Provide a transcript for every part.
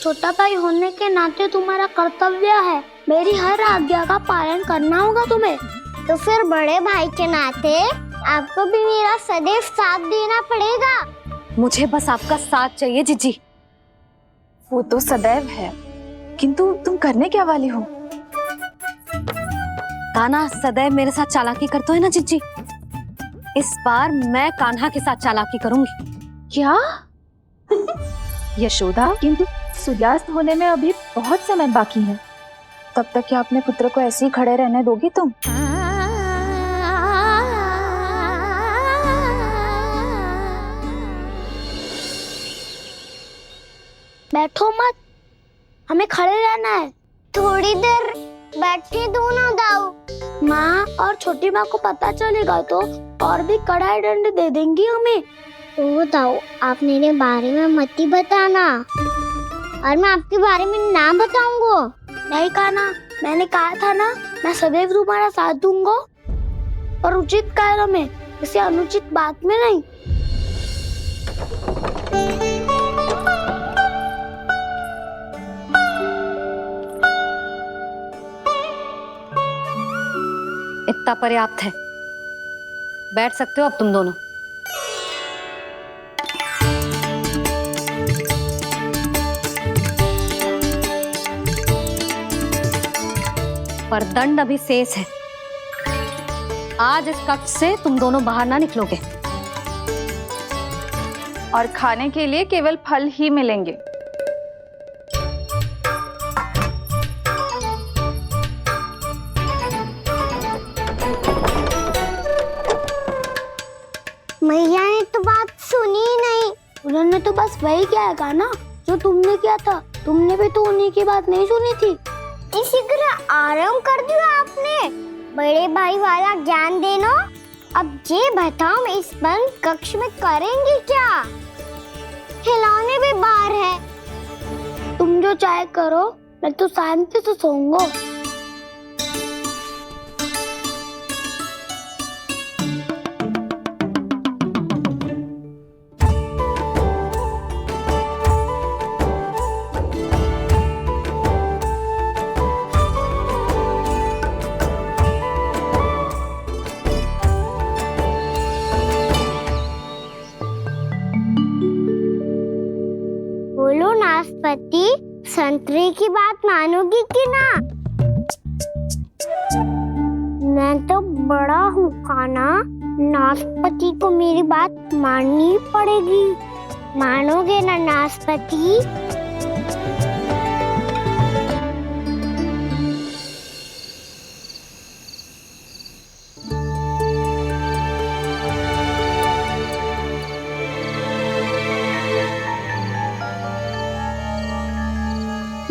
छोटा भाई होने के नाते तुम्हारा कर्तव्य है, मेरी हर आज्ञा का पालन करना होगा तुम्हें। तो फिर बड़े भाई के नाते आपको भी मेरा सदैव साथ देना पड़ेगा। मुझे बस आपका साथ चाहिए जीजी। वो तो सदैव है, किंतु तुम करने क्या वाली हो? कान्हा सदैव मेरे साथ चालाकी करता है ना जीजी, इस बार मैं कान्हा के साथ चालाकी करूंगी। क्या? यशोदा, किंतु सूर्यास्त होने में अभी बहुत समय बाकी है, तब तक क्या अपने पुत्र को ऐसे ही खड़े रहने दोगी तुम? बैठो मत, हमें खड़े रहना है। थोड़ी देर बैठे दो ना दाऊ। माँ और छोटी माँ को पता चलेगा तो और भी कड़ा दंड दे देंगी हमें। ओ दाऊ, आप मेरे बारे में मत ही बताना, और मैं आपके बारे में ना बताऊंगा। नहीं कान्हा, मैंने कहा था ना, मैं सदैव तुम्हारा साथ दूंगा, और उचित कार्य में, किसी अनुचित बात में नहीं। इतना पर्याप्त है, बैठ सकते हो अब तुम दोनों। पर दंड अभी शेष है। आज इस कक्ष से तुम दोनों बाहर ना निकलोगे, और खाने के लिए केवल फल ही मिलेंगे। मैया ने तो बात सुनी ही नहीं। उन्होंने तो बस वही किया है ना जो तुमने किया था। तुमने भी तो उन्हीं की बात नहीं सुनी थी। इसी तरह आराम कर दिया आपने। बड़े भाई वाला ज्ञान देना। अब ये बताओ, इस बंद कक्ष में करेंगे क्या? खिलौने भी बाहर है। तुम जो चाहे करो, मैं तो शांति से सोऊंगा। बोलो नाशपाती, संतरे की बात मानोगी कि ना? मैं तो बड़ा हूँ कान्हा, नाशपाती को मेरी बात माननी पड़ेगी। मानोगे ना नाशपाती?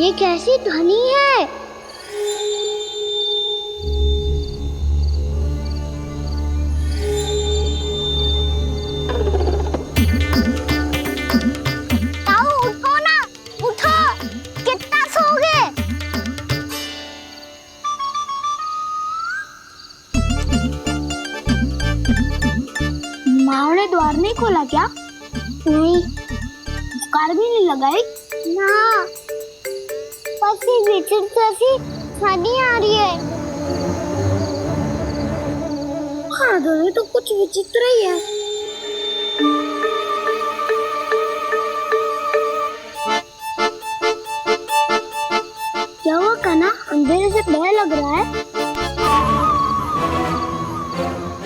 ये कैसी ध्वनि है? ताऊ उठो ना, उठो, कितना सोओगे? माँ ने द्वार नहीं खोला क्या? नहीं। कार भी नहीं लगाई? ना, पसी विचित्र सी ध्वनि आ रही है। हाँ, ध्वनि तो कुछ विचित्र ही है। क्या हुआ कान्हा, अंधेरे से डर लग रहा है?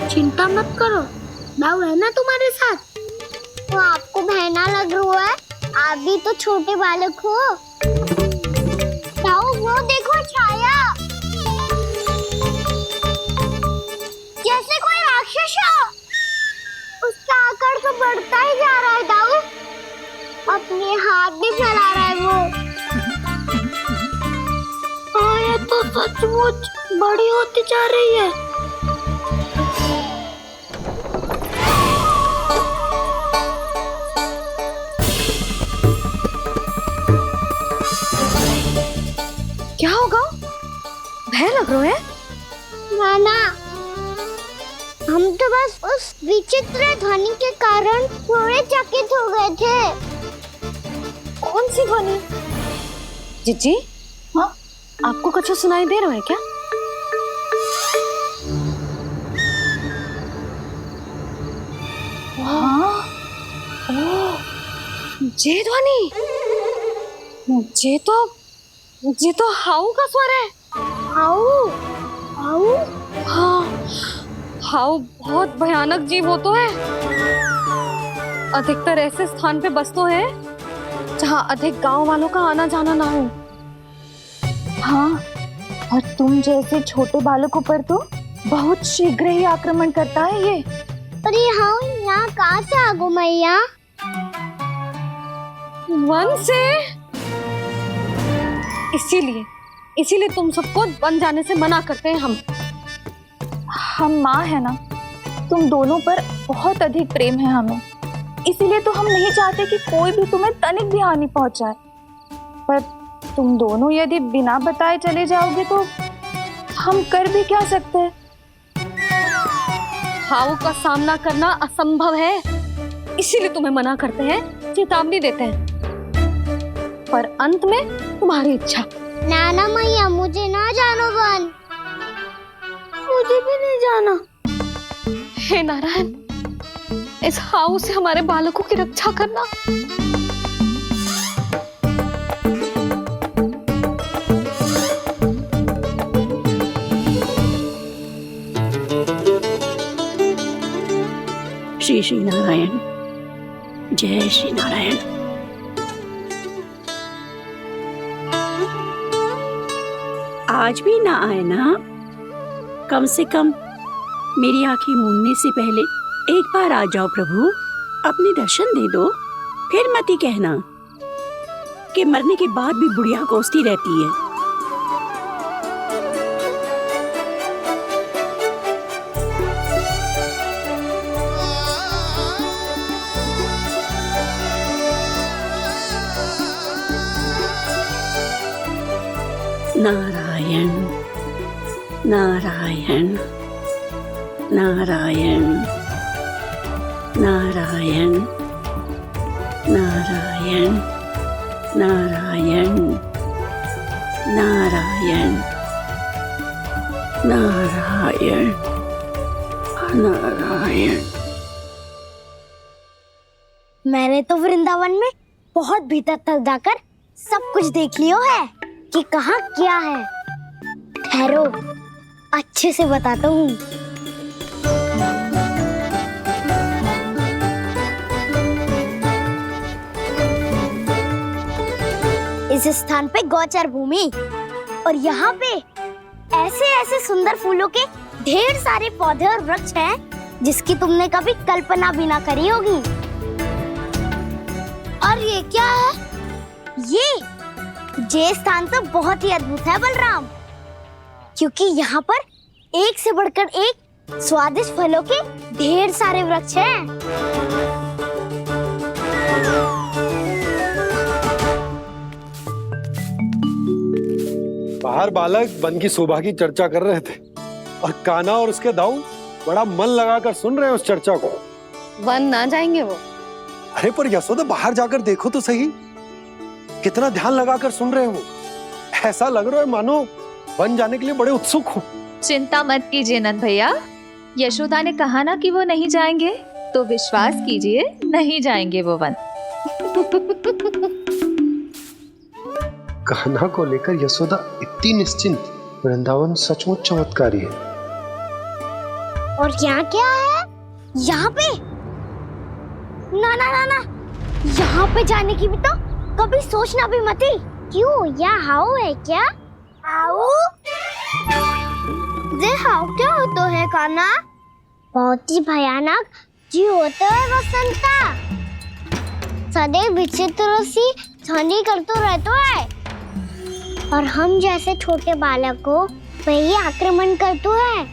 चिंता मत करो, दाऊ है ना तुम्हारे साथ। तो आपको बहना लग रहा है? आप भी तो छोटे बालक हो। ताऊ वो देखो छाया, जैसे कोई राक्षस हो। उसका आकार तो बढ़ता ही जा रहा है ताऊ, अपने हाथ भी फैला रहा है वो। हाँ, ये तो सचमुच बड़ी होती जा रही है। क्या होगा? भय लग रहा है? नाना, हम तो बस उस विचित्र ध्वनि के कारण थोड़े चकित हो गए थे। कौन सी ध्वनि? जीजी, हाँ? आपको कुछ सुनाई दे रहा है क्या? हाँ, ये ध्वनि, ये तो हाउ का स्वर है। हाउ हाउ हाँ, हाउ बहुत भयानक जीव हो तो है। अधिकतर ऐसे स्थान पे बसते हैं जहाँ अधिक गांव वालों का आना जाना ना हो। हाँ, और तुम जैसे छोटे बालकों पर तो बहुत शीघ्र ही आक्रमण करता है ये। पर ये हाउ यहाँ कहाँ से आ गो मैया? वन से। इसीलिए तुम सबको वन जाने से मना करते हैं हम माँ है ना, तुम दोनों पर बहुत अधिक प्रेम है हमें, इसीलिए तो हम नहीं चाहते कि कोई भी तुम्हें तनिक भी हानि पहुंचाए। पर तुम दोनों यदि बिना बताए चले जाओगे तो हम कर भी क्या सकते हैं? हाउ का सामना करना असंभव है, इसीलिए तुम्हें मना करते हैं, चेतावनी देते हैं। पर अंत में तुम्हारी इच्छा। नाना मैया मुझे ना जानो वन। मुझे भी नहीं जाना। हे नारायण, इस हाउ से हमारे बालकों की रक्षा करना। श्री श्री नारायण, जय श्री नारायण। आज भी ना आए ना? कम से कम मेरी आंखें मूंदने से पहले एक बार आ जाओ प्रभु, अपने दर्शन दे दो। फिर मत ही कहना कि मरने के बाद भी बुढ़िया कोसती रहती है। नारायण नारायण नारायण नारायण नारायण नारायण नारायण नारायण नारायण। मैंने तो वृंदावन में बहुत भीतर तक जाकर सब कुछ देख लियो है कि कहाँ क्या है। ठहरो, अच्छे से बताता हूँ। इस स्थान पे गोचर भूमि और यहाँ पे ऐसे ऐसे सुंदर फूलों के ढेर सारे पौधे और वृक्ष हैं जिसकी तुमने कभी कल्पना भी ना करी होगी। और ये क्या है? ये स्थान तो बहुत ही अद्भुत है बलराम, क्योंकि यहाँ पर एक से बढ़कर एक स्वादिष्ट फलों के ढेर सारे वृक्ष हैं। बाहर बालक वन की शोभा की चर्चा कर रहे थे और कान्हा और उसके दाऊ बड़ा मन लगाकर सुन रहे हैं उस चर्चा को। वन ना जाएंगे वो। अरे पर यशोदा, बाहर जाकर देखो तो सही, कितना ध्यान लगाकर सुन रहे हो। ऐसा लग रहा है मानो वन जाने के लिए बड़े उत्सुक हो। चिंता मत कीजिए नंद भैया, यशोदा ने कहा ना कि वो नहीं जाएंगे, तो विश्वास कीजिए नहीं जाएंगे वो वन। कान्हा को लेकर यशोदा इतनी निश्चिंत, वृंदावन सचमुच चमत्कारी है। और यहाँ क्या है? यहाँ पे ना ना ना ना, यहाँ पे जाने की भी तो कभी सोचना भी मत ही। क्यों, यहाँ हाउ है क्या? हाउ? ये हाउ क्या होता है कान्हा? बहुत ही भयानक जी होता है वसंता, सदैव विचित्र सी ध्वनि करते रहता है और हम जैसे छोटे बालक को वही आक्रमण करते हैं।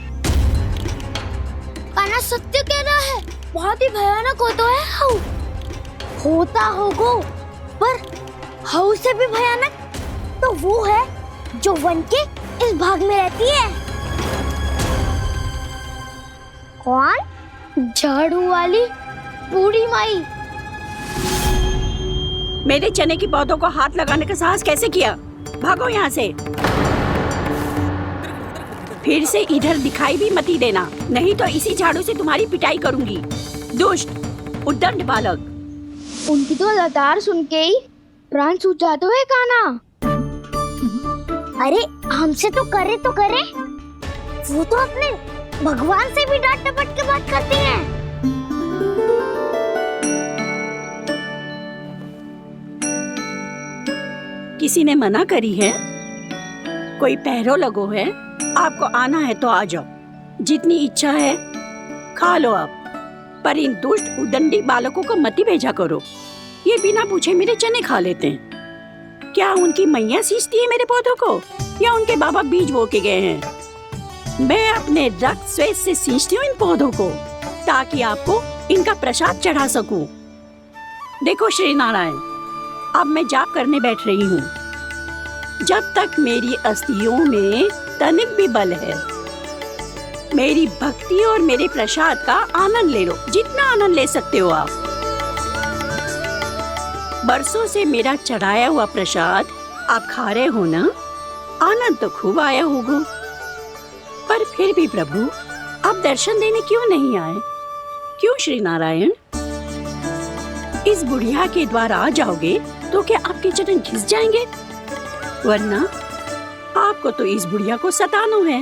कान्हा सत्य कह रहा है, बहुत ही भयानक होता है हाउ। होता होगो, पर हाउ से भी भयानक तो वो है जो वन के इस भाग में रहती है। कौन? झाड़ू वाली बूढ़ी माई। मेरे चने की पौधों को हाथ लगाने का साहस कैसे किया? भागो यहाँ से। फिर से इधर दिखाई भी मती देना, नहीं तो इसी झाड़ू से तुम्हारी पिटाई करूंगी। दुष्ट उद्दंड बालक। उनकी तो लतार सुन के ही प्राण सूझ जाते हुए काना। अरे हमसे तो करे, वो तो अपने भगवान से भी डांट डपट के बात करती हैं। किसी ने मना करी है? कोई पहरो लगो है? आपको आना है तो आ जाओ, जितनी इच्छा है खा लो आप, पर इन दुष्ट उदंडी बालकों को मत ही भेजा करो। ये बिना पूछे मेरे चने खा लेते हैं। क्या उनकी मैया सींचती है मेरे पौधों को, या उनके बाबा बीज बो के गए हैं? मैं अपने रक्त स्वेद से सींचती हूँ इन पौधों को, ताकि आपको इनका प्रसाद चढ़ा सकूं। देखो श्री नारायण, अब मैं जाप करने बैठ रही हूँ। जब तक मेरी अस्थियों में तनिक भी बल है, मेरी भक्ति और मेरे प्रसाद का आनंद ले लो, जितना आनंद ले सकते हो आप। बरसों से मेरा चढ़ाया हुआ प्रसाद आप खा रहे हो ना, आनंद तो खूब आया होगा। पर फिर भी प्रभु, आप दर्शन देने क्यों नहीं आए? क्यों श्री नारायण? इस बुढ़िया के द्वार आ जाओगे तो क्या आपके चरण घिस जाएंगे? वरना आपको तो इस बुढ़िया को सताना है।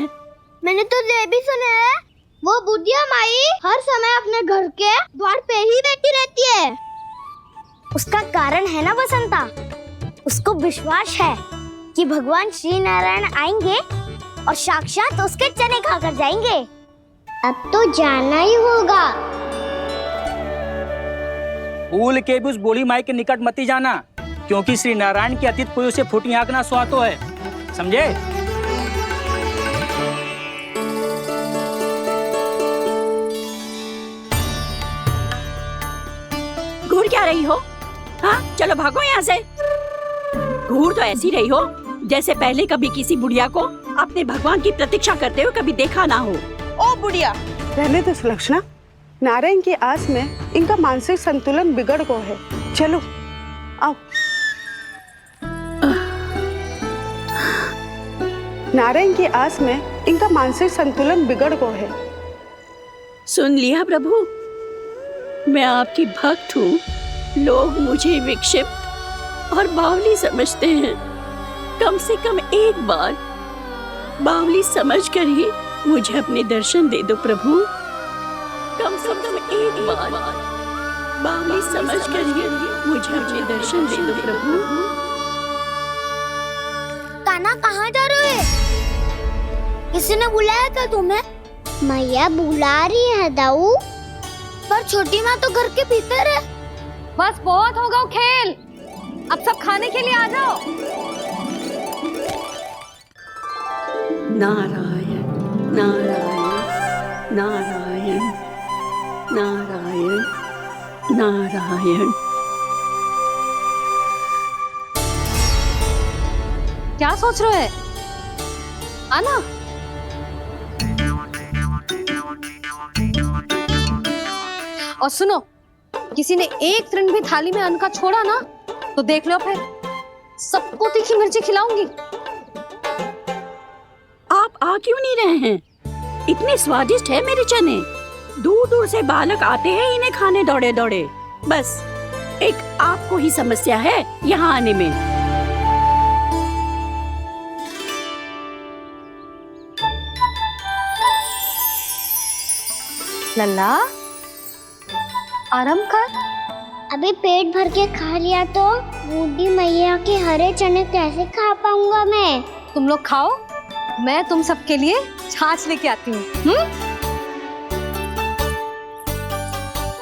मैंने तो ये भी सुना है, वो बुढ़िया माई हर समय अपने घर के द्वार पे ही बैठी रहती है। उसका कारण है ना बसंता, उसको विश्वास है कि भगवान श्री नारायण आएंगे और साक्षात उसके चने खाकर जाएंगे। अब तो जाना ही होगा। भूल के भी उस बूढ़ी माई के निकट मत ही जाना, क्योंकि श्री नारायण की अतीत कोई उसे फूटी आंख ना सुहातो है, समझे? घूर क्या रही हो? हाँ, चलो भागो यहाँ से। घूर तो ऐसी रही हो जैसे पहले कभी किसी बुढ़िया को अपने भगवान की प्रतीक्षा करते हुए कभी देखा ना हो। ओ बुढ़िया, रहने दो सुलक्षणा। नारायण की आस में इनका मानसिक संतुलन बिगड़ गया है। चलो आओ। नारायण की आस में इनका मानसिक संतुलन बिगड़ गया है। सुन लिया प्रभु, मैं आपकी भक्त हूँ। लोग मुझे विक्षिप्त और बावली समझते हैं। कम से कम एक बार बावली समझकर ही मुझे अपने दर्शन दे दो प्रभु। कम से कम एक बार बावली समझकर ही मुझे अपने दर्शन दे दो प्रभु। कान्हा कहाँ जा रहे हो? किसी ने बुलाया था तुम्हें? मैया बुला रही है दाऊ। पर छोटी माँ तो घर के भीतर है। बस बहुत हो गया खेल, अब सब खाने के लिए आ जाओ। नारायण नारायण नारायण नारायण नारायण। क्या सोच रहे हैं? आना। और सुनो, किसी ने एक तृण भी थाली में अन्न का छोड़ा ना, तो देख लो फिर सबको तीखी मिर्ची खिलाऊंगी। आप आ क्यों नहीं रहे हैं? इतने स्वादिष्ट है मेरे चने। दूर दूर से बालक आते हैं इन्हें खाने दौड़े दौड़े। बस एक आपको ही समस्या है यहाँ आने में। लल्ला, आराम कर। अभी पेट भर के खा लिया तो बूढ़ी मैया के हरे चने कैसे खा पाऊंगा मैं? तुम लोग खाओ, मैं तुम सबके लिए छाछ लेके आती हूँ।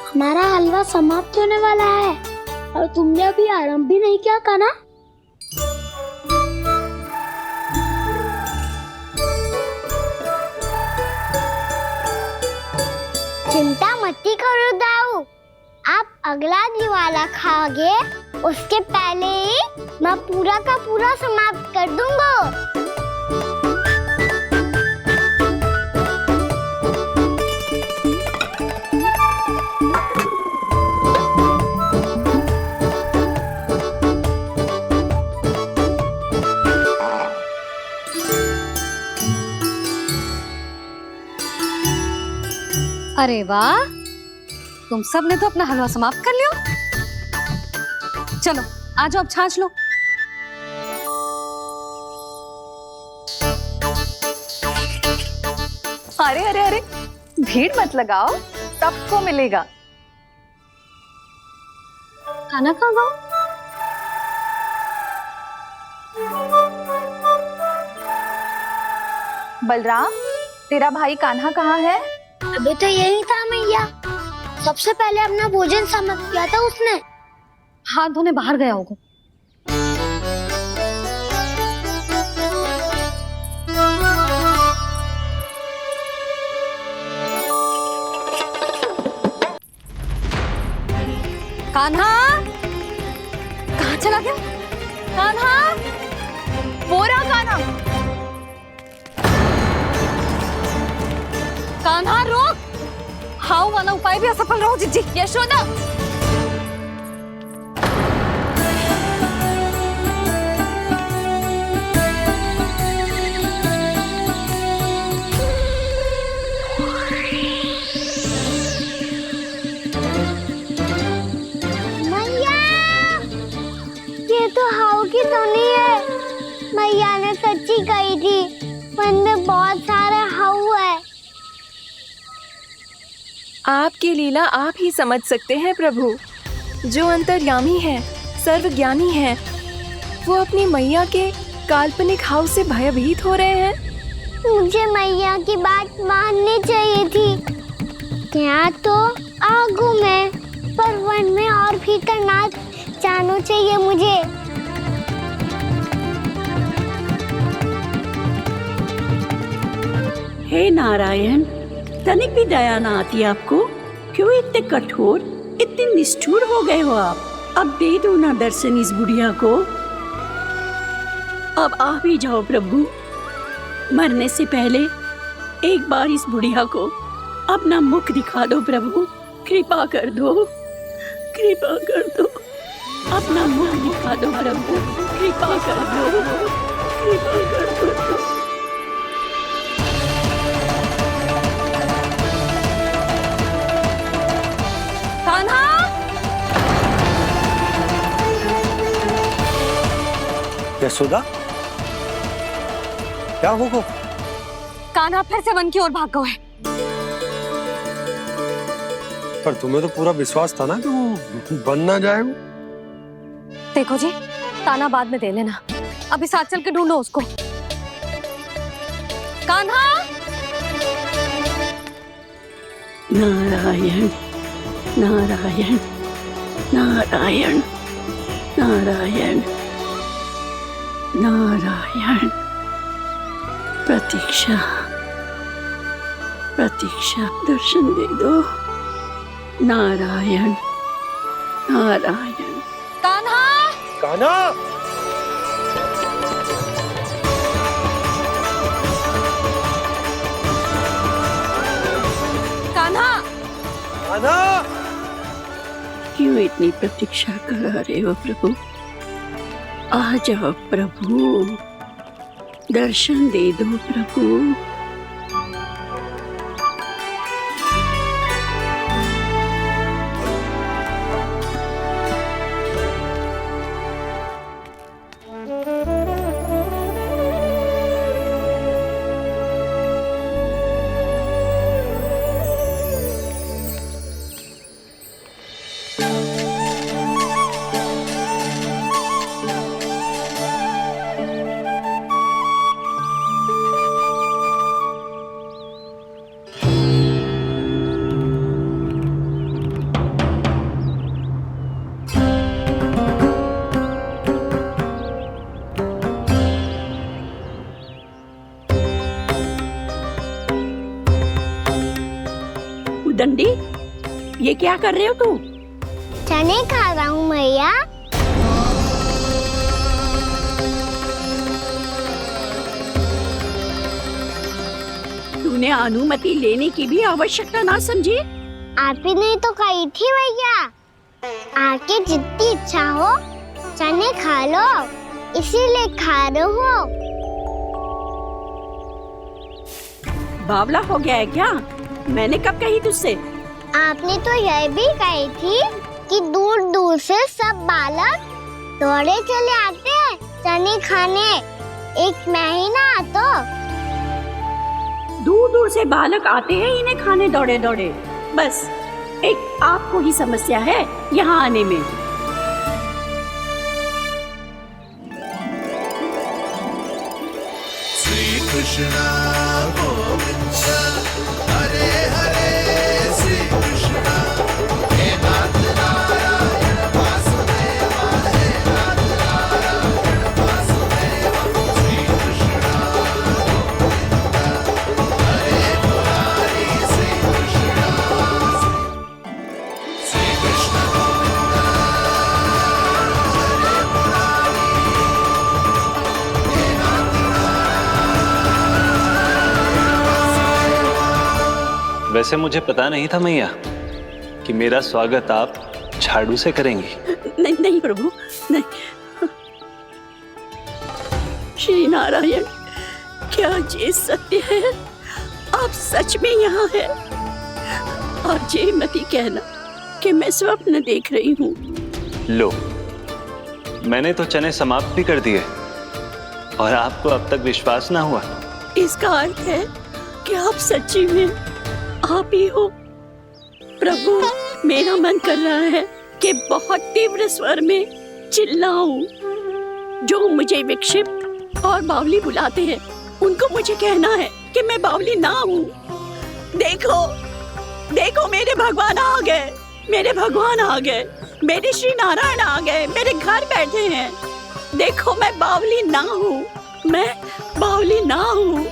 हमारा हलवा समाप्त होने वाला है और तुमने अभी आराम भी नहीं किया कान्हा। चिंता मत करो दाऊ, आप अगला दिवाला खाओगे उसके पहले ही मैं पूरा का पूरा समाप्त कर दूंगा। अरे वाह, तुम सब ने तो अपना हलवा समाप्त कर लिया। चलो आ जाओ, अब छाछ लो। अरे अरे अरे, भीड़ मत लगाओ, सबको मिलेगा। खाना खा गो। बलराम, तेरा भाई कान्हा कहाँ है? अभी तो यही था मैया, सबसे पहले अपना भोजन समाप्त किया था उसने। हाथ धोने बाहर गया होगा। कान्हा कहाँ चला गया? कान्हा, वो रहा कान्हा। कान्हा रोक, हाउ वाला उपाय भी असफल रहो जिज्जी। यशोदा, मैया, ये तो हाउ की तो नहीं है। मैया ने सच्ची कही थी, वन में बहुत सारे हाउ है। आपकी लीला आप ही समझ सकते हैं प्रभु। जो अंतर्यामी है, सर्वज्ञानी है, वो अपनी मैया के काल्पनिक हाव से भयभीत हो रहे हैं। मुझे मैया की बात माननी चाहिए थी। यहाँ तो आगू में, पर वन में और भीतर ना जाना चाहिए मुझे। हे नारायण, तनिक भी दया ना आती आपको? क्यों इतने कठोर, इतने निष्ठुर हो गए हो आप? अब दे दो ना दर्शन इस बुढ़िया को। अब आ भी जाओ प्रभु, मरने से पहले एक बार इस बुढ़िया को अपना मुख दिखा दो प्रभु। कृपा कर दो, कृपा कर दो, अपना मुख दिखा दो प्रभु। कृपा कर दो, कृपा कर दो। कान्हा, यशोदा, क्या होगा? कान्हा फिर से वन की ओर भाग गए। पर तुम्हें तो पूरा विश्वास था ना कि वो बन ना जाए। वो देखो जी, ताना बाद में दे लेना, अभी साथ चल के ढूंढो उसको। कान्हा, नारायण नारायण नारायण नारायण नारायण। प्रतीक्षा प्रतीक्षा, दर्शन दे दो। नारायण नारायण। कान्हा, कान्हा, कान्हा, कान्हा। क्यों इतनी प्रतीक्षा करा रहे हो प्रभु? आ जाओ प्रभु, दर्शन दे दो प्रभु। दंडी, ये क्या कर रहे हो तू? चने खा रहा हूँ मैया। तूने अनुमति लेने की भी आवश्यकता ना समझी? आप ही ने तो कही थी भैया, आके जितनी इच्छा हो चने खा लो, इसीलिए खा रहे हो। बावला हो गया है क्या? मैंने कब कही तुझसे? आपने तो यह भी कही थी कि दूर दूर से सब बालक दौड़े चले आते हैं चने खाने, एक महीना तो दूर दूर से बालक आते हैं इन्हें खाने दौड़े दौड़े। बस एक आपको ही समस्या है यहाँ आने में। श्री कृष्णा गोविंद हरे हरे श्री कृष्णा हे नाथ नारायण वासुदेव हे नाथ नारायण वासुदेव श्री कृष्णा गोविंद हरे मुरारी श्री कृष्णा श्री कृष्ण गोविंद हरे मुरारी हे नाथ वैसे मुझे पता नहीं था मैया कि मेरा स्वागत आप झाड़ू से करेंगी। नहीं नहीं प्रभु, नहीं। श्री नारायण, क्या ये सत्य है? आप सच में यहाँ हैं? और ये मती कहना कि मैं स्वप्न देख रही हूँ। लो, मैंने तो चने समाप्त भी कर दिए और आपको अब तक विश्वास ना हुआ। इसका अर्थ है कि आप सच्ची में आप ही हो। प्रभु, मेरा मन कर रहा है कि बहुत तीव्र स्वर में चिल्लाऊं। जो मुझे विक्षिप्त और बावली बुलाते हैं उनको मुझे कहना है कि मैं बावली ना हूँ। देखो देखो, मेरे भगवान आ गए, मेरे भगवान आ गए, मेरे श्री नारायण आ गए, मेरे घर बैठे हैं। देखो, मैं बावली ना हूँ, मैं बावली ना हूँ।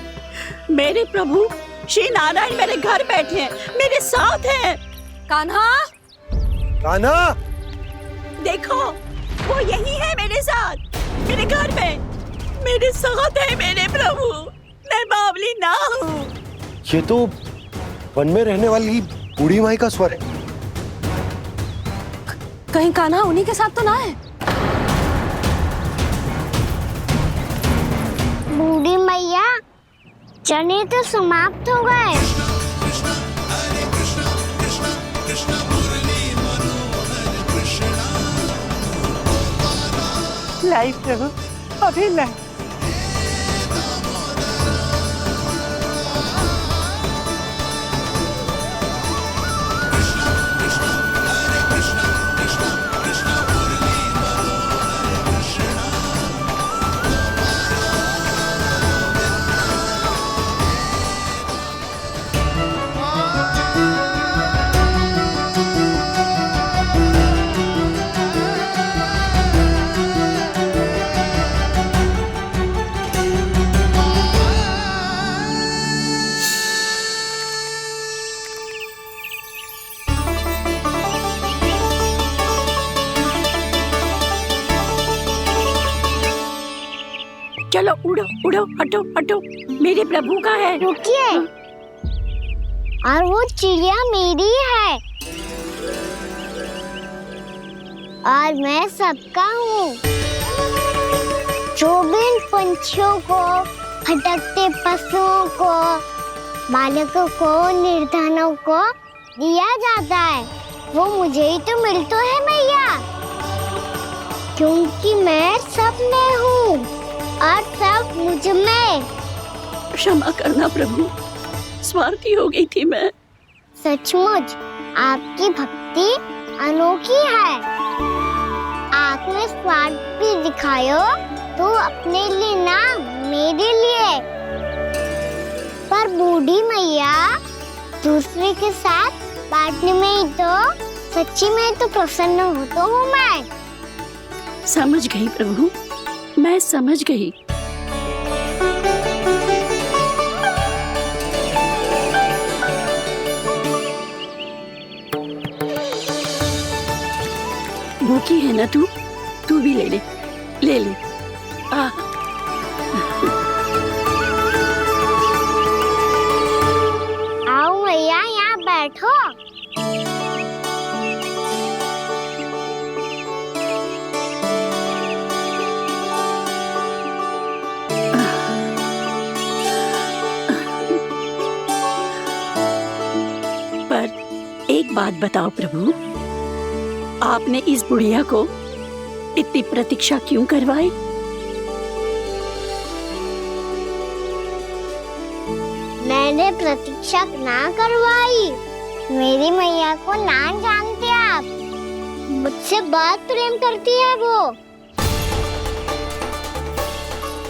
मेरे प्रभु श्री नारायण मेरे घर बैठे हैं, मेरे साथ हैं। कान्हा, कान्हा, देखो, वो यही है मेरे साथ, मेरे घर में, मेरे साथ है मेरे प्रभु। मैं बावली ना हूँ। ये तो वन में रहने वाली बूढ़ी माई का स्वर है। कहीं कान्हा उन्हीं के साथ तो ना है? बूढ़ी मैया, चने तो समाप्त हो गए। लाई प्रभु, अभी लाई। चलो उड़ो उड़ो, हटो हटो, मेरे प्रभु का है। रुकिए, और वो चिड़िया मेरी है और मैं सबका हूँ। जो भी इन पंछियों को, भटकते पशुओं को, बालकों को, निर्धनों को दिया जाता है, वो मुझे ही तो मिलता है मैया, क्योंकि मैं सब में हूँ और सब मुझ में। क्षमा करना प्रभु, स्वार्थी हो गई थी मैं। सचमुच आपकी भक्ति अनोखी है। आपने स्वार्थ भी दिखायो तो अपने लिए ना, मेरे लिए। पर बूढ़ी मैया, दूसरे के साथ बांटने में ही तो सच्ची में तो प्रसन्न होता हूँ मैं। समझ गई प्रभु, मैं समझ गई। भूखी है ना तू भी ले ले, ले ले। आओ मैया, यहाँ बैठो। बात बताओ प्रभु, आपने इस बुढ़िया को इतनी प्रतीक्षा क्यों करवाई? मैंने प्रतीक्षा ना करवाई। मेरी मैया को ना जानते आप, मुझसे बहुत प्रेम करती है वो।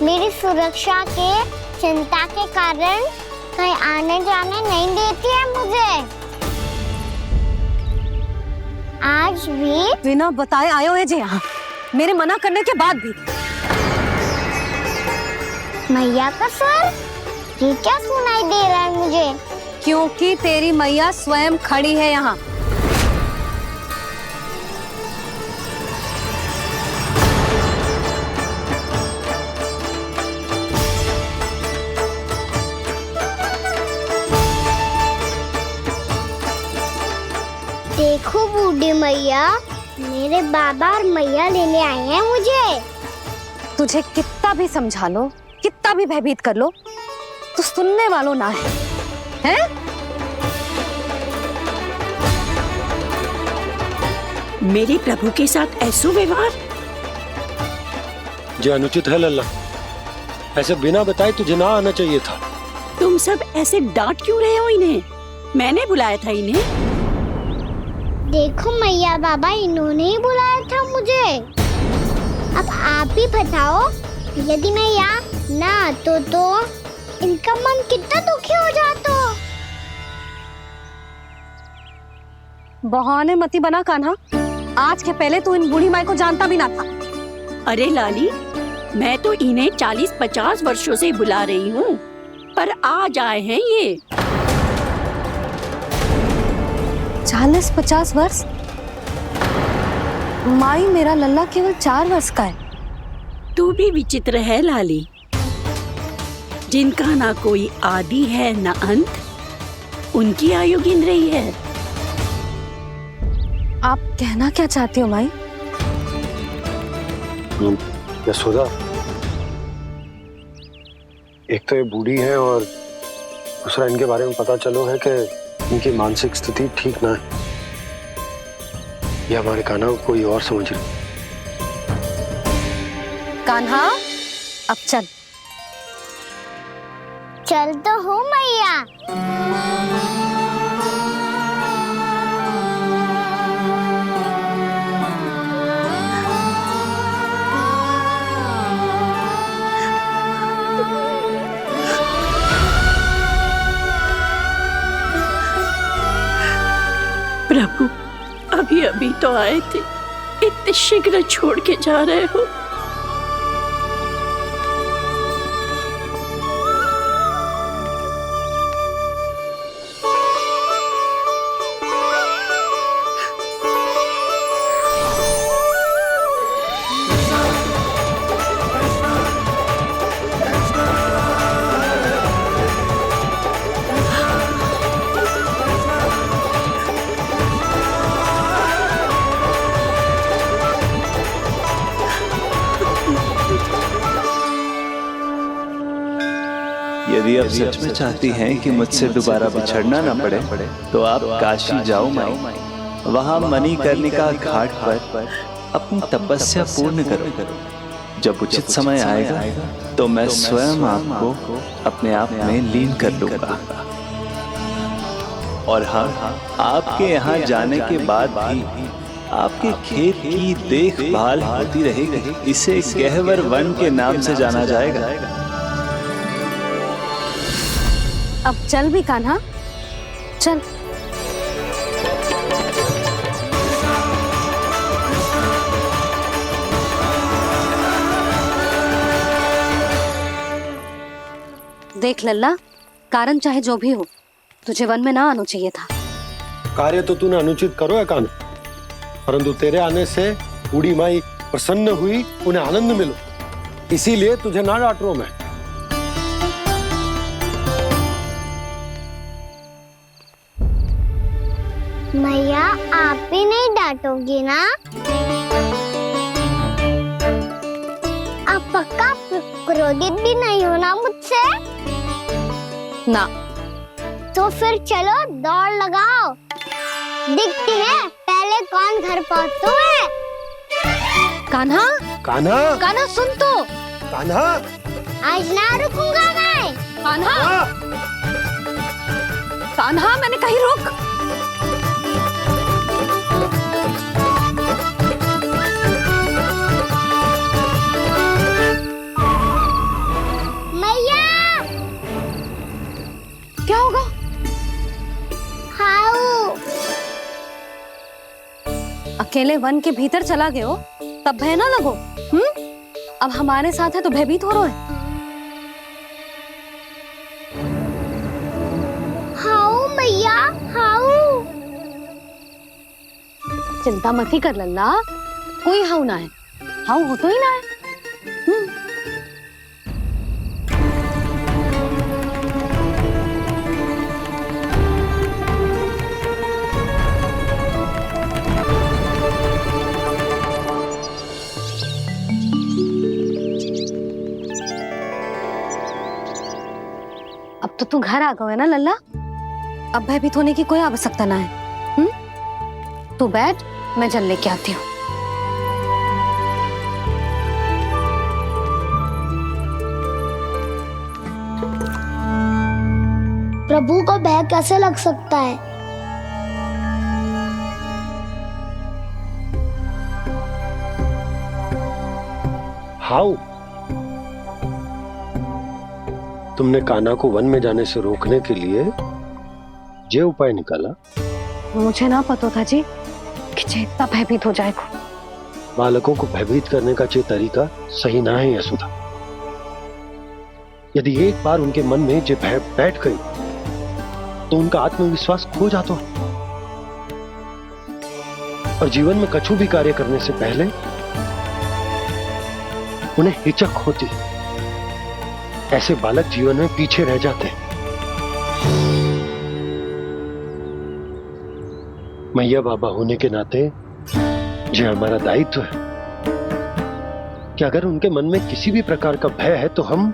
मेरी सुरक्षा के चिंता के कारण कहीं आने जाने नहीं देती है मुझे। आज भी बिना बताए आए हुए जी यहाँ, मेरे मना करने के बाद भी। मैया का स्वर, ये क्या सुनाई दे रहा है मुझे? क्योंकि तेरी मैया स्वयं खड़ी है यहाँ। देखो बूढ़ी मैया, मेरे बाबा और मैया लेने आए हैं मुझे। तुझे कितना भी समझा लो, कितना भी भयभीत कर लो, तो सुनने वालों ना है, हैं? मेरे प्रभु के साथ ऐसा व्यवहार जो अनुचित है लल्ला। ऐसे बिना बताए तुझे ना आना चाहिए था। तुम सब ऐसे डांट क्यों रहे हो इन्हें? मैंने बुलाया था इन्हें। देखो मैया बाबा, इन्होंने ही बुलाया था मुझे। अब आप ही बताओ, यदि मैं यहाँ ना आतो तो इनका मन कितना दुखी हो जाता। बहाने मती बना कान्हा, आज के पहले तू इन बूढ़ी माई को जानता भी ना था। अरे लाली, मैं तो इन्हें 40-50 वर्षों से बुला रही हूँ, पर आज आए हैं ये। 40-50 वर्ष? माई, मेरा लल्ला केवल 4 वर्ष का है। तू भी विचित्र है लाली, जिनका ना कोई आदि है ना अंत, उनकी आयु गिन रही है। आप कहना क्या चाहती हो माई? यशोदा, एक तो ये बूढ़ी है और दूसरा इनके बारे में पता चलो है कि इनकी मानसिक स्थिति ठीक ना है। ये हमारे कान्हा को कोई और समझ रही। कान्हा, अब चल। चल तो हूँ मैया। प्रभु, अभी अभी तो आए थे, इतने शीघ्र छोड़ के जा रहे हो? यदि आप सच में चाहती हैं कि मुझसे दोबारा बिछड़ना न पड़े, तो आप काशी जाओ माई। वहां मणिकर्णिका घाट पर अपनी तपस्या पूर्ण करो। जब उचित समय आएगा तो मैं स्वयं आपको अपने आप में लीन कर लूंगा। और हाँ, आपके यहाँ जाने के बाद भी आपके खेत की देखभाल होती रहेगी। इसे गहवर वन के नाम से जाना जाएगा। अब चल भी कान्हा, चल। देख लल्ला, कारण चाहे जो भी हो, तुझे वन में ना आना चाहिए था। कार्य तो तूने अनुचित करो है कान्हा, परंतु तेरे आने से बूढ़ी माई प्रसन्न हुई, उन्हें आनंद मिलो, इसीलिए तुझे ना डांट रहा हूं मैं। मैया, आप ही नहीं डांटोगी ना? आप पक्का क्रोधित भी नहीं हो ना मुझसे? ना। तो फिर चलो दौड़ लगाओ। दिखती है पहले कौन घर पहुंचता है। कान्हा, कान्हा, कान्हा सुन तो। कान्हा, आज ना रुकूंगा मैं। कान्हा, कान्हा, मैंने कही रुक। मैया, क्या होगा? हाउ अकेले वन के भीतर चला गए हो तब भय ना लगो। अब हमारे साथ है तो भयभीत हो रहे हो। हाउ मैया, हाउ। चिंता मत ही कर लल्ला, कोई हाउ ना है। हाउ हो तो ही ना है। अब तो तू घर आ गए ना लल्ला, अब भयभीत होने की कोई आवश्यकता ना है। तू बैठ, मैं जल लेके आती हूँ। प्रभु को भय कैसे लग सकता है? हाउ? तुमने कान्हा को वन में जाने से रोकने के लिए ये उपाय निकाला? मुझे ना पता था जी कि जे इतना भयभीत हो जाएगा। बालकों को भयभीत करने का ये तरीका सही ना है यशोदा। यदि एक बार उनके मन में ये भय बैठ गई तो उनका आत्मविश्वास खो जाता है और जीवन में कछु भी कार्य करने से पहले उन्हें हिचक होती। ऐसे बालक जीवन में पीछे रह जाते हैं। मैया बाबा होने के नाते यह हमारा दायित्व है कि अगर उनके मन में किसी भी प्रकार का भय है तो हम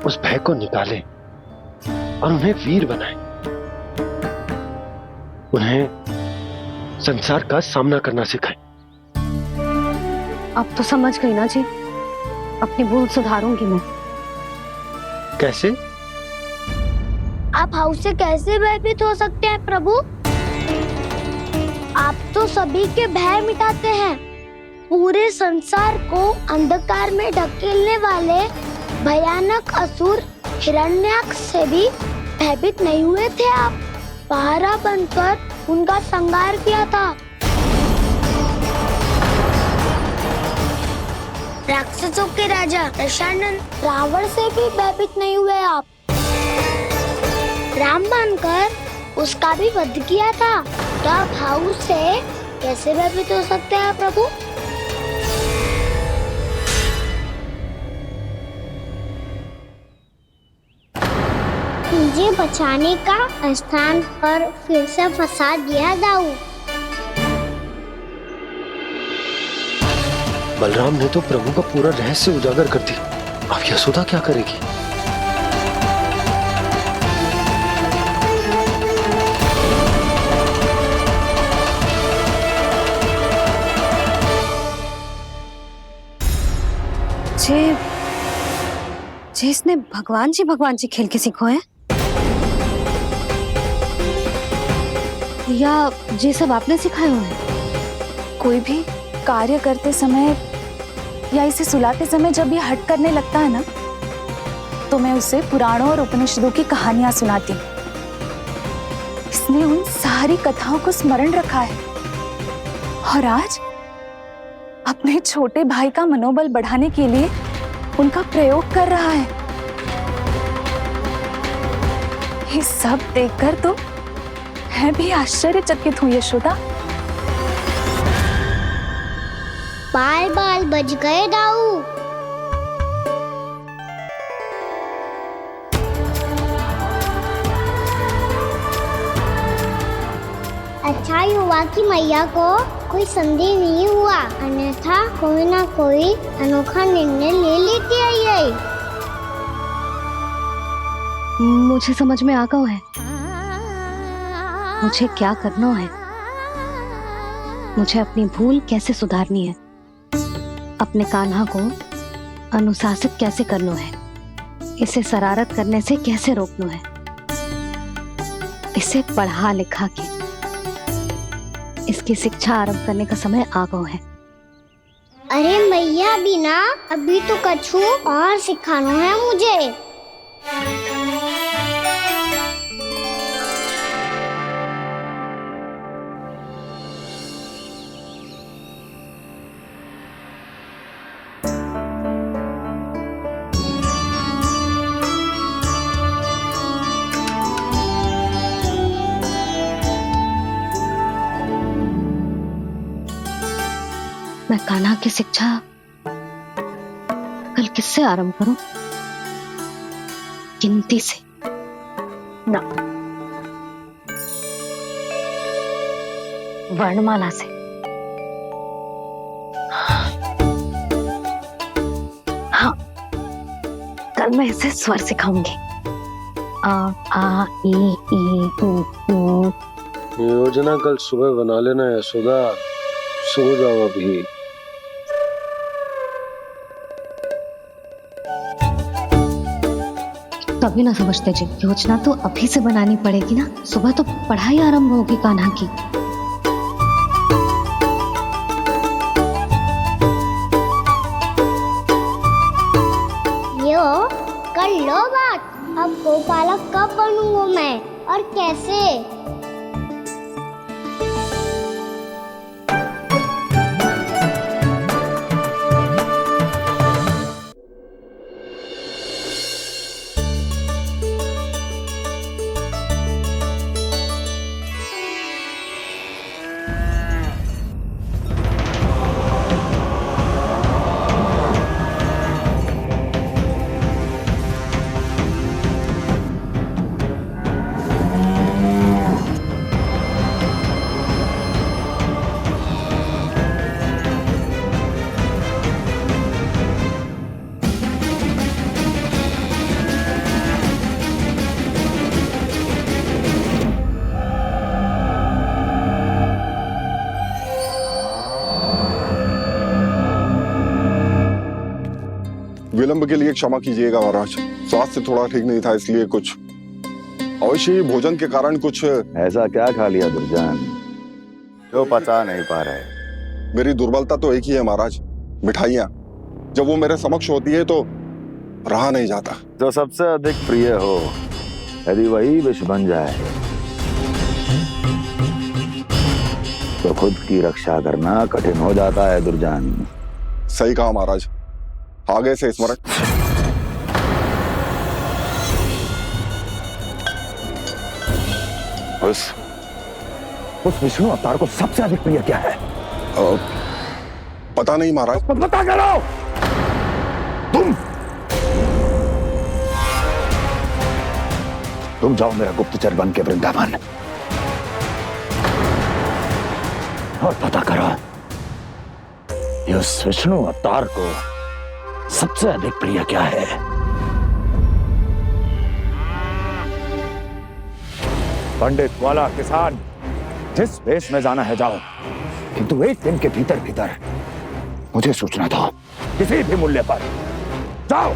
उस भय को निकालें और उन्हें वीर बनाएं, उन्हें संसार का सामना करना सिखाएं। अब तो समझ गई ना जी, अपनी भूल सुधारूंगी मैं। कैसे? आप हाउ से कैसे भयभीत हो सकते हैं प्रभु? आप तो सभी के भय मिटाते हैं। पूरे संसार को अंधकार में ढकेलने वाले भयानक असुर हिरण्याक्ष से भी भयभीत नहीं हुए थे आप। पहरा बनकर उनका संहार किया था। राक्षसों के राजा दशानन रावण से भी भयभीत नहीं हुए आप। राम बनकर उसका भी वध किया था। तो आप हाउ से कैसे भयभीत हो सकते हैं प्रभु? मुझे बचाने का स्थान पर फिर से फंसा दिया दाऊ। बलराम ने तो प्रभु का पूरा रहस्य उजागर कर दिया। अब यशोदा क्या करेगी? इसने भगवान जी खेल के सीखो है या ये सब आपने सिखाए हुए हैं? कोई भी कार्य करते समय या इसे सुलाते समय जब ये हट करने लगता है ना, तो मैं उसे पुराणों और उपनिषदों की कहानियां सुनाती हूँ। इसने उन सारी कथाओं को स्मरण रखा है और आज अपने छोटे भाई का मनोबल बढ़ाने के लिए उनका प्रयोग कर रहा है। ये सब देखकर तो मैं भी आश्चर्यचकित हूँ यशोदा। बाल बाल बज गए दाऊ। अच्छा ही हुआ कि मैया को कोई संदेह नहीं हुआ, अन्यथा कोई ना कोई अनोखा निर्णय ले लेती आई। मुझे समझ में आ गया है मुझे क्या करना है। मुझे अपनी भूल कैसे सुधारनी है, अपने कान्हा को अनुशासित कैसे करना है, इसे शरारत करने से कैसे रोकना है, इसे पढ़ा लिखा के इसकी शिक्षा आरंभ करने का समय आ गया है। अरे मैया बिना, अभी तो कछु और सिखाना है मुझे। मैं कान्हा की शिक्षा कल किससे आरंभ करूं? गिनती से ना, वर्णमाला से। हाँ, कल मैं इसे स्वर सिखाऊंगी। आ आ ई ई उ। योजना कल सुबह बना लेना यशोदा, सो जाओ अभी। तभी ना समझते जी, योजना तो अभी से बनानी पड़ेगी ना, सुबह तो पढ़ाई आरंभ होगी कान्हा की। यो कर लो बात, अब गोपालक कब बनूंगा मैं और कैसे? विलंब के लिए क्षमा कीजिएगा महाराज, स्वास्थ्य थोड़ा ठीक नहीं था, इसलिए कुछ अवश्य ही भोजन के कारण कुछ। ऐसा क्या खा लिया दुर्जन जो पचा नहीं पा रहे? मेरी दुर्बलता तो एक ही है महाराज, मिठाइयाँ। जब वो मेरे समक्ष होती है तो रहा नहीं जाता। जो सबसे अधिक प्रिय हो, यदि वही विष बन जाए तो खुद की रक्षा करना कठिन हो जाता है दुर्जन। सही कहा महाराज, आगे से स्मरण। उस विष्णु अवतार को सबसे अधिक प्रिय क्या है? पता नहीं महाराज। पता करो। तुम जाओ मेरा गुप्तचर बन के वृंदावन और पता करो उस विष्णु अवतार को सबसे अधिक प्रिय क्या है। पंडित, वाला, किसान, जिस वेश में जाना है जाओ, किंतु एक दिन के भीतर भीतर मुझे सूचना दो, किसी भी मूल्य पर। जाओ।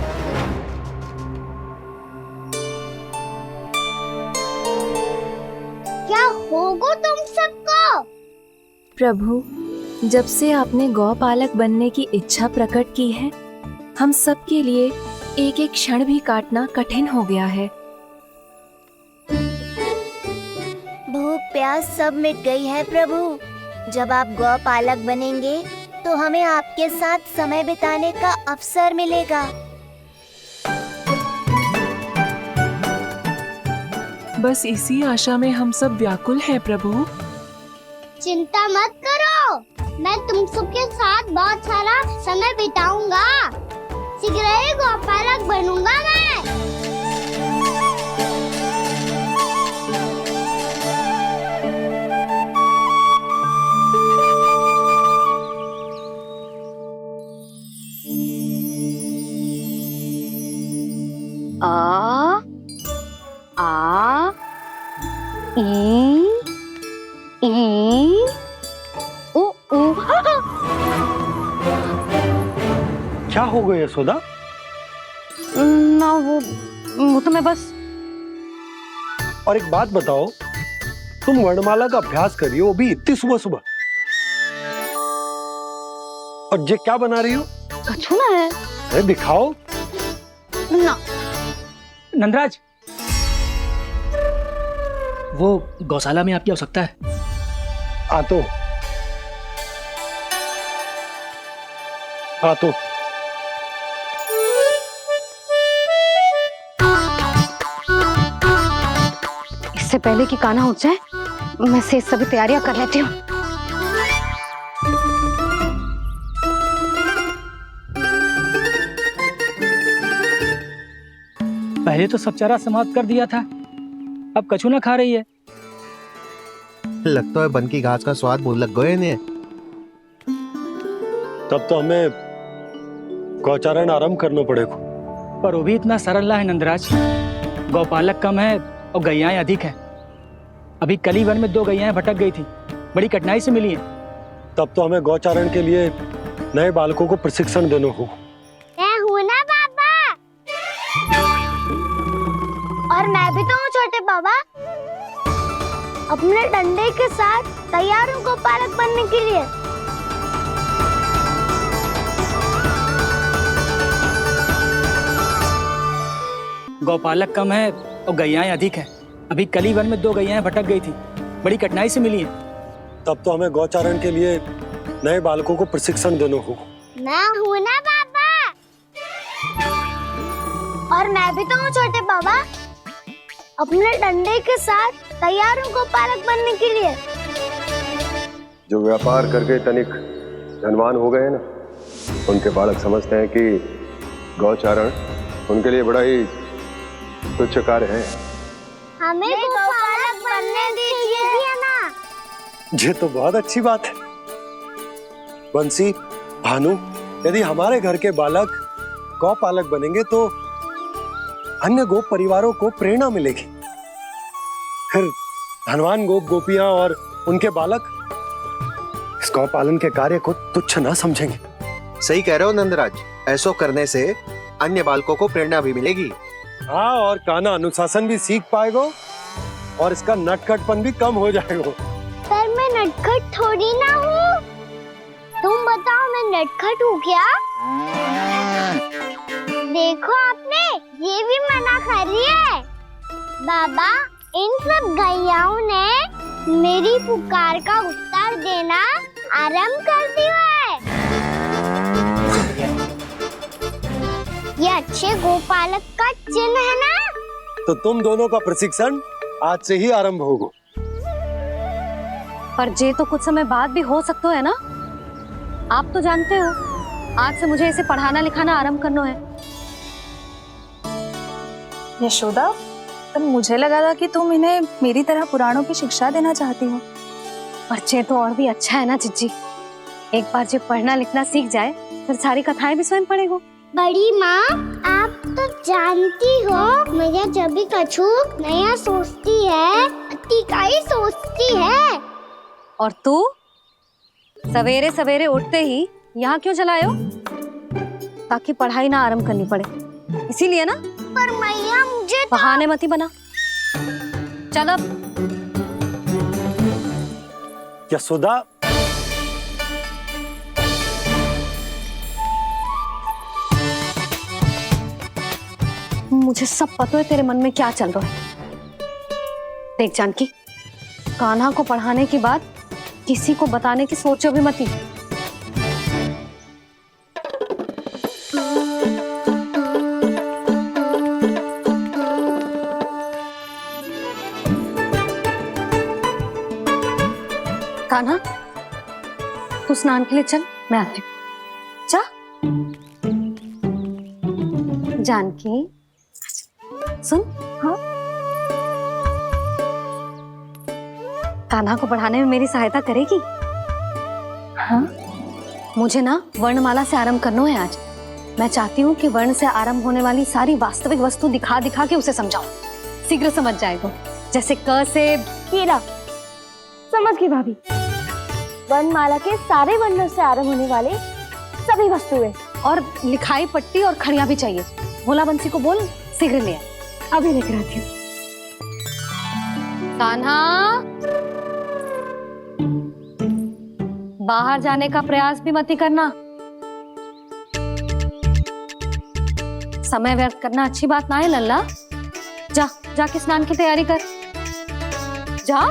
क्या होगा तुम सबको? प्रभु, जब से आपने गौपालक बनने की इच्छा प्रकट की है, हम सब के लिए एक एक क्षण भी काटना कठिन हो गया है। भूख प्यास सब मिट गई है प्रभु। जब आप गौपालक बनेंगे तो हमें आपके साथ समय बिताने का अवसर मिलेगा। बस इसी आशा में हम सब व्याकुल हैं प्रभु। चिंता मत करो, मैं तुम सबके साथ बहुत सारा समय बिताऊंगा। शीघ्र ही गोपालक बनूंगा मैं। आ आ ई ई उ हो गया यशोदा? ना वो तो मैं बस। और एक बात बताओ, तुम वर्णमाला का अभ्यास कर रही हो, वो भी इतनी सुबह सुबह, और ये क्या बना रही हो? कछुआ है। अरे दिखाओ ना। नंदराज, वो गौशाला में आपकी आवश्यकता है। आ तो इससे पहले कि कान्हा उठ जाए, मैं से सभी तैयारियां कर लेती हूँ। पहले तो सब चारा समाप्त कर दिया था, अब कछुआ खा रही है। लगता है बन की घास का स्वाद मुंह लग गए ने। तब तो हमें गौचारण आरंभ करना पड़ेगा। पर वो भी इतना सरल है नंदराज। गौपालक कम है और गैयाएं अधिक है। अभी कली वन में 2 गैयाएं भटक गई थी, बड़ी कठिनाई से मिली है। तब तो हमें गौचारण के लिए नए बालकों को प्रशिक्षण देना होगा। मैं हूँ ना बाबा, और मैं भी तो हूँ छोटे बाबा। अपने डंडे के साथ तैयार हूँ गौपालक बनने के लिए। गौपालक कम है और गैयाएं अधिक है। अभी कली वन में 2 गैयाएं भटक गई थी, बड़ी कठिनाई से मिली है। तब तो हमें गौचारण के लिए नए बालकों को प्रशिक्षण देना होगा। मैं हूँ ना बाबा, और मैं भी तो हूँ छोटे बाबा। अपने डंडे के साथ तैयार हूँ गौपालक बनने के लिए। जो व्यापार करके तनिक धनवान हो गए ना, उनके बालक समझते हैं कि गौचारण उनके लिए बड़ा ही तुच्छ कार्य है। हमें गौपालक बनने दीजिए ना। ये तो बहुत अच्छी बात है। बंसी, भानु, यदि हमारे घर के बालक गौपालक बनेंगे तो अन्य गोप परिवारों को प्रेरणा मिलेगी। फिर धनवान गोप गोपियां और उनके बालक इस गौ पालन के कार्य को तुच्छ ना समझेंगे। सही कह रहे हो नंदराज, ऐसा करने से अन्य बालकों को प्रेरणा भी मिलेगी। हाँ, और कान्हा अनुशासन भी सीख पाएगा और इसका नटखटपन भी कम हो जाएगा। पर मैं नटखट थोड़ी ना हूँ। तुम बताओ मैं नटखट हूँ क्या? देखो आपने ये भी मना कर रही है। बाबा, इन सब गैयाओं ने मेरी पुकार का उत्तर देना आरंभ कर दिया है। ये अच्छे गोपालक का चिन्ह है ना? तो तुम दोनों का प्रशिक्षण आज से ही आरंभ होगा। पर जे तो कुछ समय बाद भी हो सकता है ना। आप तो जानते हो, आज से मुझे इसे पढ़ाना लिखाना आरंभ करना है। यशोदा, तब मुझे लगा था कि तुम इन्हें मेरी तरह पुराणों की शिक्षा देना चाहती हो। पर जे तो और भी अच्छा है ना जिज्जी। एक बार जब पढ़ना लिखना सीख जाए फिर सारी कथाएं भी स्वयं पढ़ेगा। बड़ी माँ, आप तो जानती हो मैया जब भी कछु नया सोचती है, अतिकाई सोचती है। और तू सवेरे सवेरे उठते ही यहाँ क्यों चलाए हो? ताकि पढ़ाई ना आरंभ करनी पड़े, इसीलिए ना। पर मैया मुझे बहाने मत ही बना। चल अब। यशोदा, मुझे सब पता है तेरे मन में क्या चल रहा है। देख जानकी, कान्हा को पढ़ाने की बात किसी को बताने की सोचो भी मत ही। कान्हा, तू स्नान के लिए चल, मैं आती हूँ। जा। जानकी, सुन। हाँ? कान्हा को पढ़ाने में मेरी सहायता करेगी? हाँ? मुझे ना वर्णमाला से आरंभ करना है आज। मैं चाहती हूँ कि वर्ण से आरंभ होने वाली सारी वास्तविक वस्तु दिखा दिखा के उसे समझाऊं। शीघ्र समझ जाएगा। जैसे क से हीरा। समझ गई भाभी। वर्णमाला के सारे वर्णों से आरंभ होने वाले सभी वस्तुएं और लिखाई पट्टी और खड़िया भी चाहिए। भोला बंसी को बोल शीघ्र ले आ। अभी लेकर आती हूँ। कान्हा, बाहर जाने का प्रयास भी मत ही करना। समय व्यर्थ करना अच्छी बात ना है लल्ला। जा जाके स्नान की तैयारी कर। जा।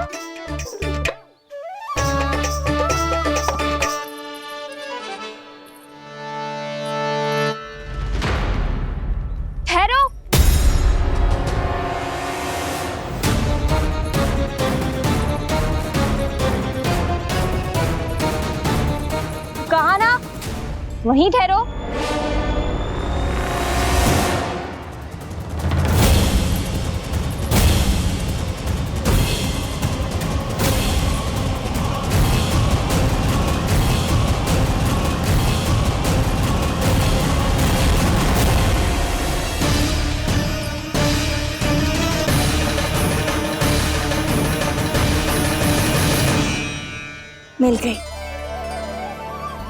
ठहरो। कहा ना, वहीं ठहरो। मिल गई।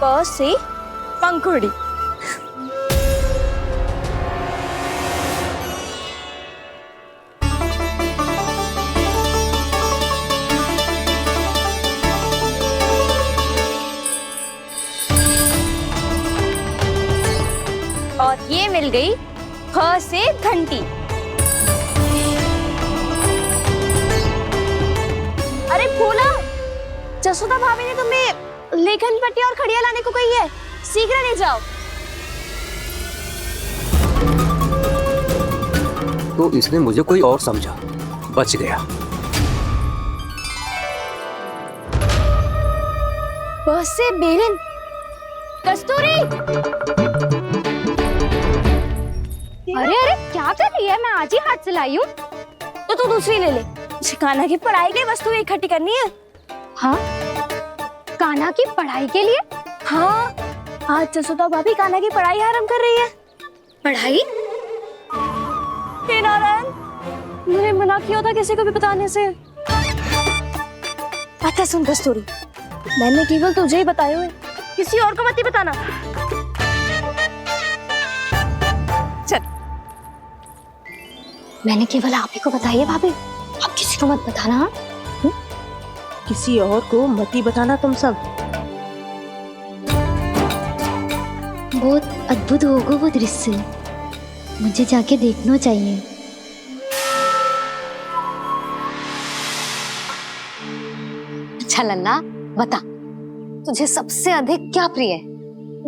प से पंखुड़ी। और ये मिल गई ख से घंटी। अरे भोला, जसोदा भाभी ने तुम्हें लेखन पट्टी और खड़िया लाने को कही है, शीघ्र ले जाओ। तो इसने मुझे कोई और समझा, बच गया। बस से बेरन। कस्तूरी। अरे अरे क्या कर रही है? मैं आज ही हाथ से लाई हूँ। तो तू दूसरी ले ले। कान्हा की पढ़ाई के लिए वस्तुएं इकट्ठी करनी है। हाँ, कान्हा की पढ़ाई के लिए? हाँ, आज जसोदा भाभी कान्हा की पढ़ाई आरंभ कर रही है। पढ़ाई? हे नारायण, मैंने मना किया था किसी को भी बताने से। अच्छा सुन कस्तूरी, मैंने केवल तुझे ही बताए हुए, किसी और को मत ही बताना। चल। मैंने केवल आप ही को बताई है भाभी, आप किसी को मत बताना। हाँ? किसी और को मत ही बताना तुम सब। बहुत अद्भुत होगा वो दृश्य, मुझे जाके देखना चाहिए। अच्छा लल्ला, बता तुझे सबसे अधिक क्या प्रिय है?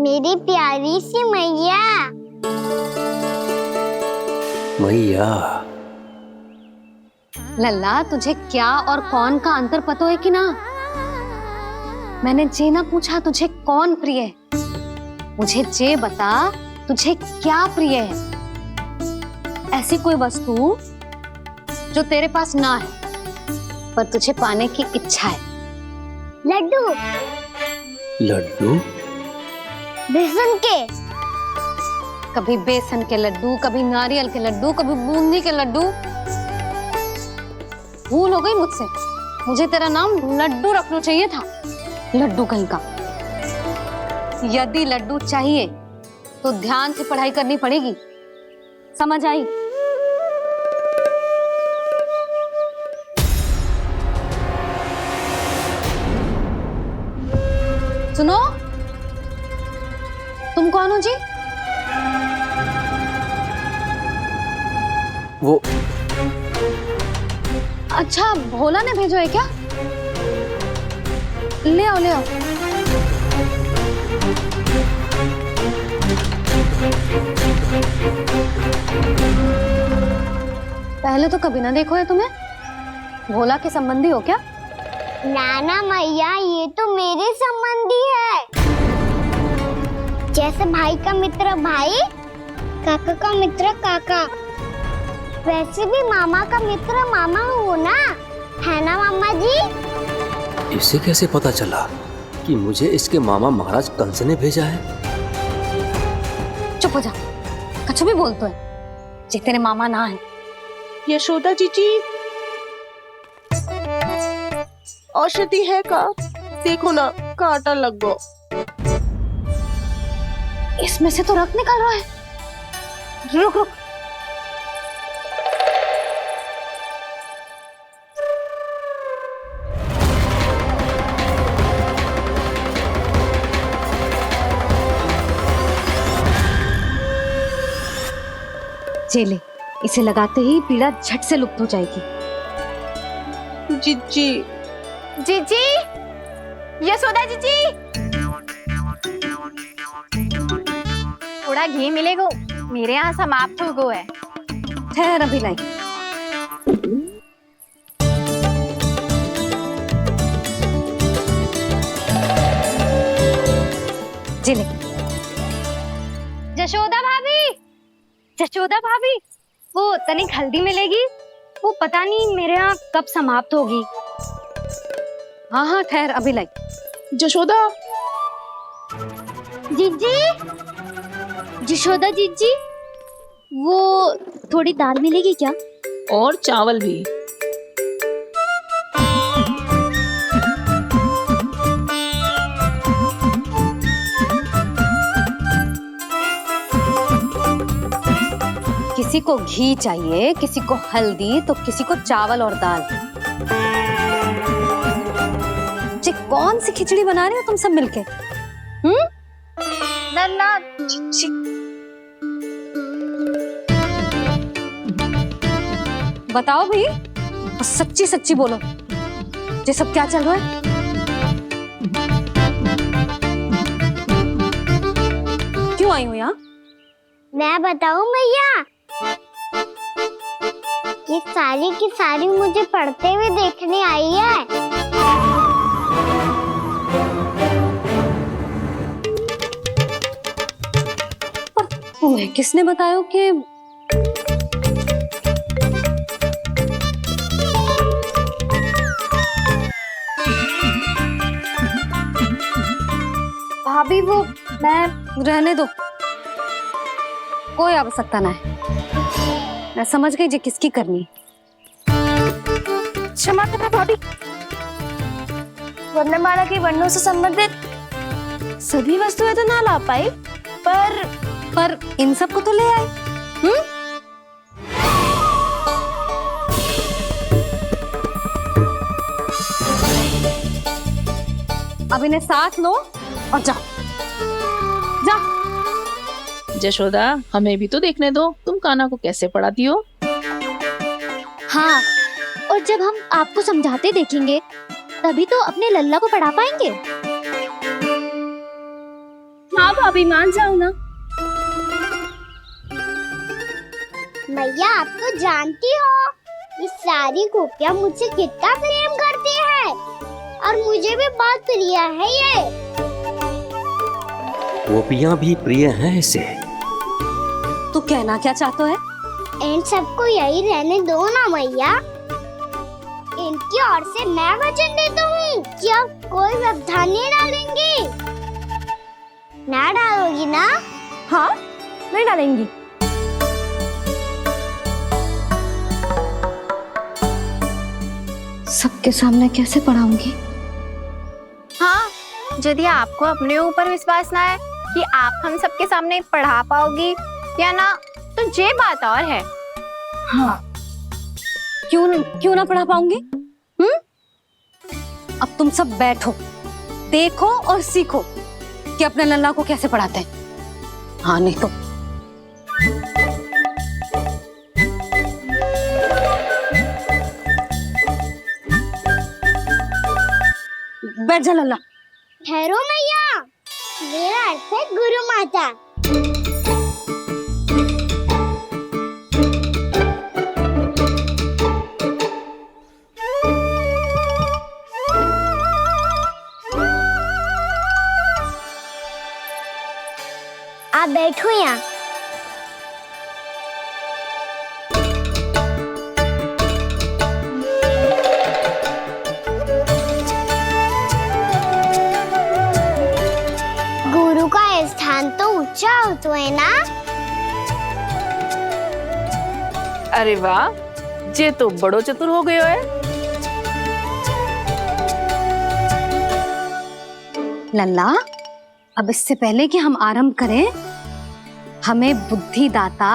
मेरी प्यारी सी मैया। मैया। लल्ला, तुझे क्या और कौन का अंतर पता है कि ना? मैंने जे ना पूछा तुझे कौन प्रिय है, मुझे जे बता तुझे क्या प्रिय है। ऐसी कोई वस्तु जो तेरे पास ना है पर तुझे पाने की इच्छा है। लड्डू। लड्डू? बेसन के। कभी बेसन के लड्डू, कभी नारियल के लड्डू, कभी बूंदी के लड्डू। भूल हो गई मुझसे, मुझे तेरा नाम लड्डू रखना चाहिए था। लड्डू कहीं का। यदि लड्डू चाहिए तो ध्यान से पढ़ाई करनी पड़ेगी, समझ आई? सुनो, तुम कौन हो जी? वो अच्छा, भोला ने भेजो है क्या? ले आओ ले आओ। पहले तो कभी ना देखो है तुम्हें। भोला के संबंधी हो क्या? नाना मैया, ये तो मेरे संबंधी है। जैसे भाई का मित्र भाई, काका का मित्र काका, वैसे भी मामा का मित्र मामा हो ना, है ना मामा जी? इसे कैसे पता चला कि मुझे इसके मामा महाराज कंस ने भेजा है? चुप हो जा, कछु भी बोलते है जे तेरे मामा ना है। यशोदा जीजी, औषधि है का? देखो ना, कांटा लग गो। इसमें से तो रक्त निकल रहा है। रुक रुक, चले, इसे लगाते ही पीड़ा झट से लुप्त हो जाएगी। जीजी, जीजी, यशोदा जीजी, थोड़ा घी मिलेगा, मेरे यहाँ समाप्त हो गया है। ठहर अभी लाई। जिले, जशोदा भाभी, जशोदा भाभी, वो तनिक हल्दी मिलेगी? वो पता नहीं मेरे यहाँ कब समाप्त होगी। हाँ हाँ ठहर अभी लाई। जशोदा, जीजी, जशोदा जीजी, वो थोड़ी दाल मिलेगी क्या? और चावल भी। किसी को घी चाहिए, किसी को हल्दी, तो किसी को चावल और दाल। जी कौन सी खिचड़ी बना रहे हो तुम सब मिलके? नन्ना, बताओ भाई, सच्ची सच्ची बोलो, ये सब क्या चल रहा है? क्यों आई हो यहाँ? मैं बताऊं भैया, ये सारी की सारी मुझे पढ़ते हुए देखने आई है। पर तुम्हें किसने बताया कि भाभी? वो मैं रहने दो, कोई आवश्यकता ना है। मैं समझ गई जी किसकी करनी। क्षमा करना भाभी, वर्णमाला के वर्णों से संबंधित सभी वस्तुएं तो ना ला पाई, पर इन सब को तो ले आए। अब इन्हें साथ लो और जाओ। जा। जशोदा, हमें भी तो देखने दो, तुम कान्हा को कैसे पढ़ाती हो। हाँ, और जब हम आपको समझाते देखेंगे तभी तो अपने लल्ला को पढ़ा पाएंगे। हाँ भाभी, मान जाओ ना। मैया, आप तो जानती हो ये सारी गोपियां मुझसे कितना प्रेम करती है, और मुझे भी बहुत प्रिय है ये। गोपियां भी प्रिय हैं इसे। तू कहना क्या चाहता है? इन सबको यही रहने दो ना मैया। इनकी ओर से मैं वचन देता हूँ कि अब कोई व्यवधान नहीं डालेंगी। ना डालोगी ना? हाँ, नहीं डालेंगी। सबके सामने कैसे पढ़ाऊंगी? हाँ, यदि आपको अपने ऊपर विश्वास ना है कि आप हम सबके सामने पढ़ा पाओगी या ना, तो ये बात और है। हाँ, क्यों ना पढ़ा पाऊंगी? अब तुम सब बैठो, देखो और सीखो कि अपने लल्ला को कैसे पढ़ाते हैं। हाँ, नहीं तो बैठ जा लल्ला। ठहरो मैया, मेरा अर्थ है गुरु माता। आप बैठो यहाँ। गुरु का स्थान तो ऊंचा होता है ना? अरे वाह, जे तो बड़ो चतुर हो गयो है। लल्ला, अब इससे पहले कि हम आरंभ करें, हमें बुद्धिदाता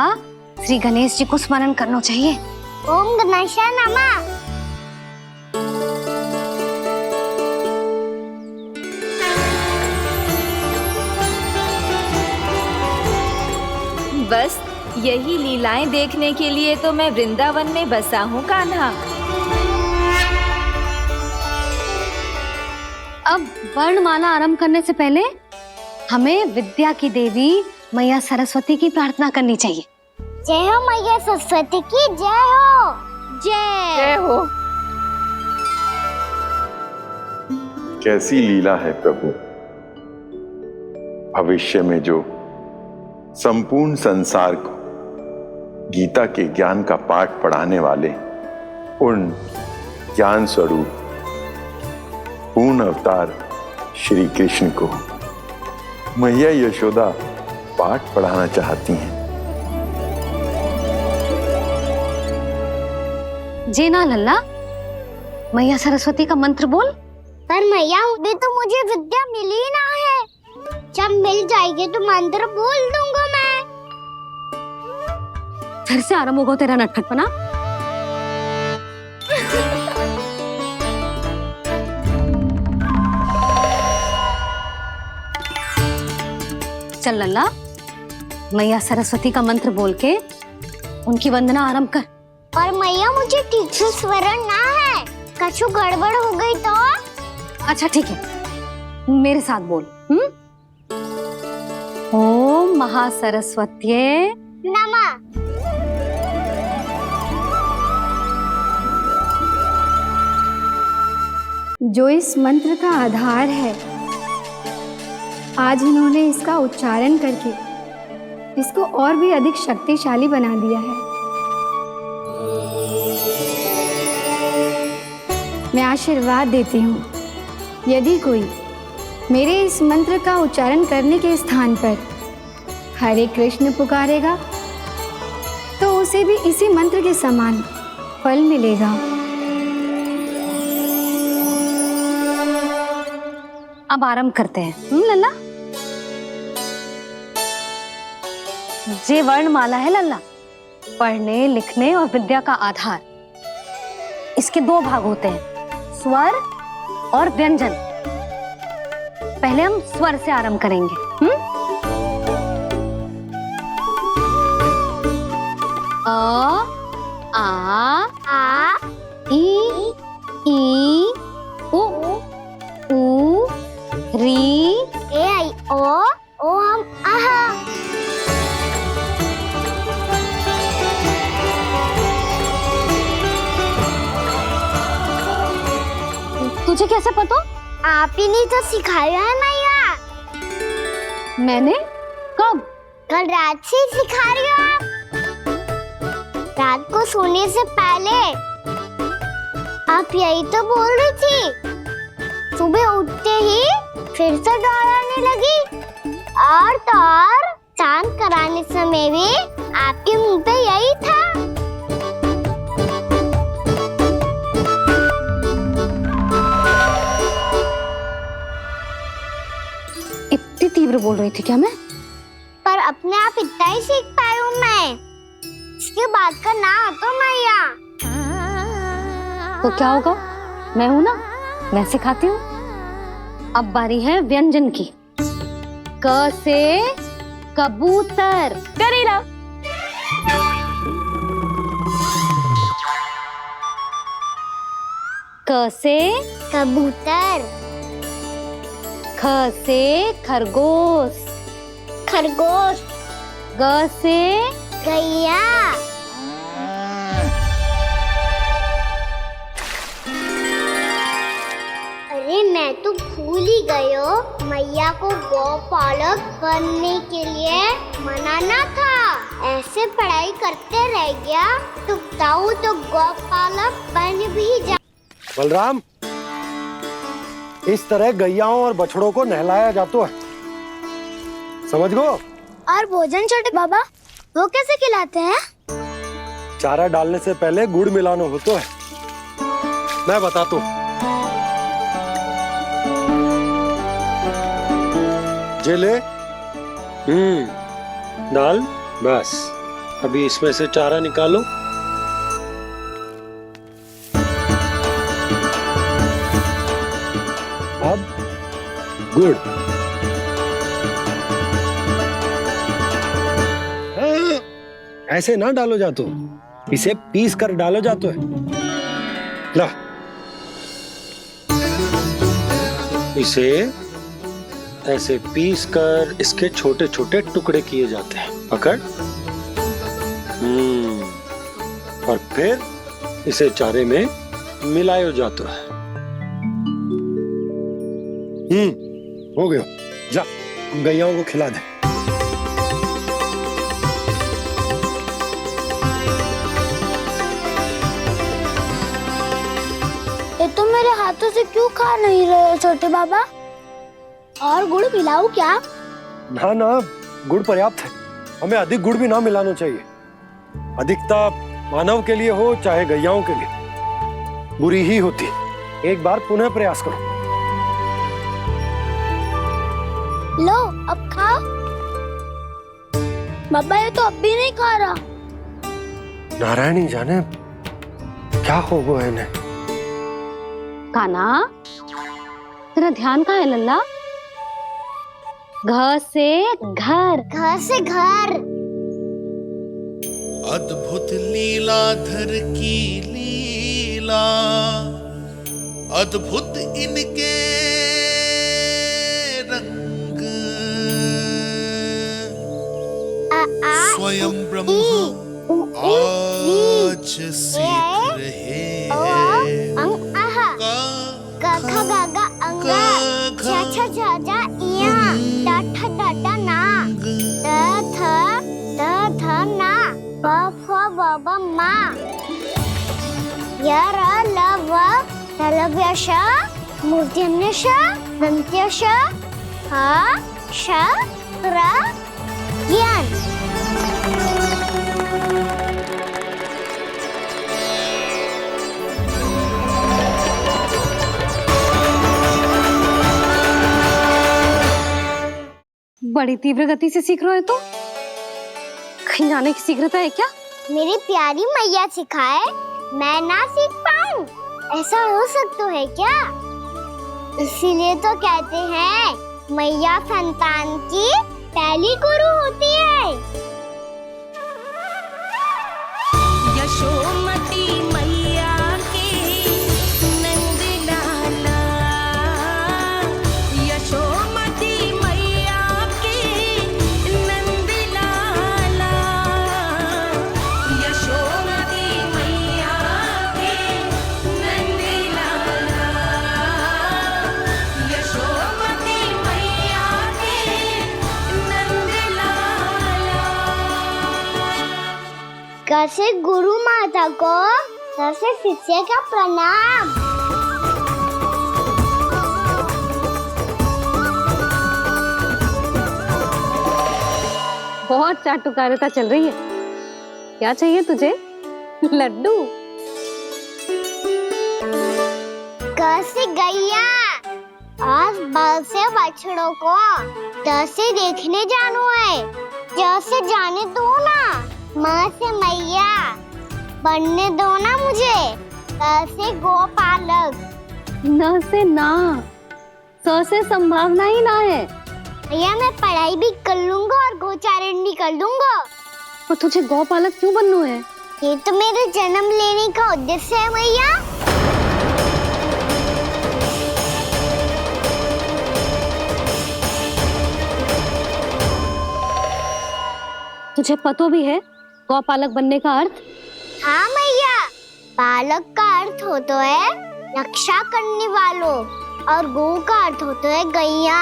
श्री गणेश जी को स्मरण करना चाहिए। ओम गणेशाय नमः। बस यही लीलाएं देखने के लिए तो मैं वृंदावन में बसा हूँ कान्हा। अब वर्णमाला आरंभ करने से पहले हमें विद्या की देवी मैया सरस्वती की प्रार्थना करनी चाहिए। जय हो मैया सरस्वती की जय हो। जय हो। कैसी लीला है प्रभु। भविष्य में जो संपूर्ण संसार को गीता के ज्ञान का पाठ पढ़ाने वाले उन ज्ञान स्वरूप पूर्ण अवतार श्री कृष्ण को मैया यशोदा पाठ पढ़ाना चाहती हैं। जेना लल्ला, मैया सरस्वती का मंत्र बोल। पर मैया अभी तो मुझे विद्या मिली ना है। जब मिल जाएगी तो मंत्र बोल दूंगा मैं। फिर से आरंभ होगा तेरा नटखटपना। चल लल्ला, मैया सरस्वती का मंत्र बोल के उनकी वंदना आरंभ कर। और मैया मुझे ठीक से स्मरण ना है, कछु गड़बड़ हो गई तो? अच्छा ठीक है, मेरे साथ बोल। ओम महासरस्वत्ये नमः। जो इस मंत्र का आधार है, आज इन्होंने इसका उच्चारण करके इसको और भी अधिक शक्तिशाली बना दिया है। मैं आशीर्वाद देती हूँ, यदि कोई मेरे इस मंत्र का उच्चारण करने के स्थान पर हरे कृष्ण पुकारेगा तो उसे भी इसी मंत्र के समान फल मिलेगा। अब आरंभ करते हैं। लल्ला, जे वर्णमाला है लल्ला, पढ़ने लिखने और विद्या का आधार। इसके दो भाग होते हैं, स्वर और व्यंजन। पहले हम स्वर से आरंभ करेंगे। अ, आ, ई, उ, री, ए आई ओ हम आहा। तुझे कैसे पता? आप ही ने तो सिखाया है मैया। मैंने? कब? कल रात से सिखा रही हो आप। रात को सोने से पहले आप यही तो बोल रही थी। सुबह उठते ही फिर से दोहराने लगी, और तो और स्नान कराने समय भी आपके मुंह पे यही था। इतनी तीव्र बोल रही थी क्या मैं? पर अपने आप इतना ही सीख पाई हूँ मैं। इसके बाद का ना तो मैया। तो क्या होगा? मैं हूं ना, मैं सिखाती हूँ। अब बारी है व्यंजन की। क से कबूतर। करेला। क से कबूतर। ख से खरगोश। खरगोश। ग से गैया। अरे मैं तो भूल ही गई हो, मैया को गौपालक बनने के लिए मनाना था। ऐसे पढ़ाई करते रह गया तो बताऊं तो गौपालक बन भी जा। बलराम, इस तरह गैयाओं और बछड़ों को नहलाया जाता है, समझ गो? और भोजन छोटे बाबा, वो कैसे खिलाते हैं? चारा डालने से पहले गुड़ मिलाना होता है। मैं बताता हूँ। जे ले, दाल बस। अभी इसमें से चारा निकालो। अब गुड़। हाँ, ऐसे ना डालो जातो, इसे पीस कर डालो जातो है। ला, इसे ऐसे पीस कर इसके छोटे छोटे टुकड़े किए जाते हैं। पकड़। और फिर इसे चारे में मिलायो जाता है। हो गया। जा गैयाओं को खिला दे। ये तुम मेरे हाथों से क्यों खा नहीं रहे हो छोटे बाबा? और गुड़ मिलाऊं क्या? ना ना, गुड़ पर्याप्त है। हमें अधिक गुड़ भी ना मिलाना चाहिए। अधिकता मानव के लिए हो चाहे गैयाओं के लिए बुरी ही होती है। एक बार पुनः प्रयास करो। लो अब खाओ। बाबा ये तो अब भी नहीं खा रहा। नारायणी जाने क्या हो गया है इन्हें। काना, तेरा ध्यान कहाँ है लल्ला? घर से घर, घर से घर। अद्भुत लीलाधर की लीला, अद्भुत इनके रंग, स्वयं ब्रह्मा आज सीख रहे हैं। गा गा गा अंगा, छा छा छा छा इया, टा ठा टा टा ना, थ ना, प फ ब ब मा, य र ल व तलव्य श, मूर्धन्य श, दन्त्य श, ह श र ज्ञान। बड़ी तीव्र गति से सीख रहे हो तो कहीं जाने की शीघ्रता है क्या? मेरी प्यारी मैया सिखाए, मैं ना सीख पाऊं, ऐसा हो सकता है क्या? इसीलिए तो कहते हैं मैया संतान की पहली गुरु होती है। यशोमती मैया की नंद लाला, यशोमती मैया की नंद लाला, यशोमती मैया की नंद लाला, यशोमती मैया की नंद लाला। कैसे गुरु माता को, कैसे शिष्य का प्रणाम। बहुत चाटुकारिता चल रही है। क्या चाहिए तुझे? लड्डू? कैसे गैया आज बल से बछड़ों को कैसे देखने जानो है, जैसे जाने दो ना, माँ से मैया बनने दो ना मुझे, कैसे गोपालक। न से ना, स से संभावना ही ना है। भैया मैं पढ़ाई भी कर लूंगा और गोचारण भी कर लूंगा। और तुझे गौपालक क्यों बनना है? ये तो मेरे जन्म लेने का उद्देश्य है भैया। तुझे पतो भी है गौपालक बनने का अर्थ? हाँ मैया, पालक का अर्थ होता है रक्षा करने वालों और गौ का अर्थ होता है गैया।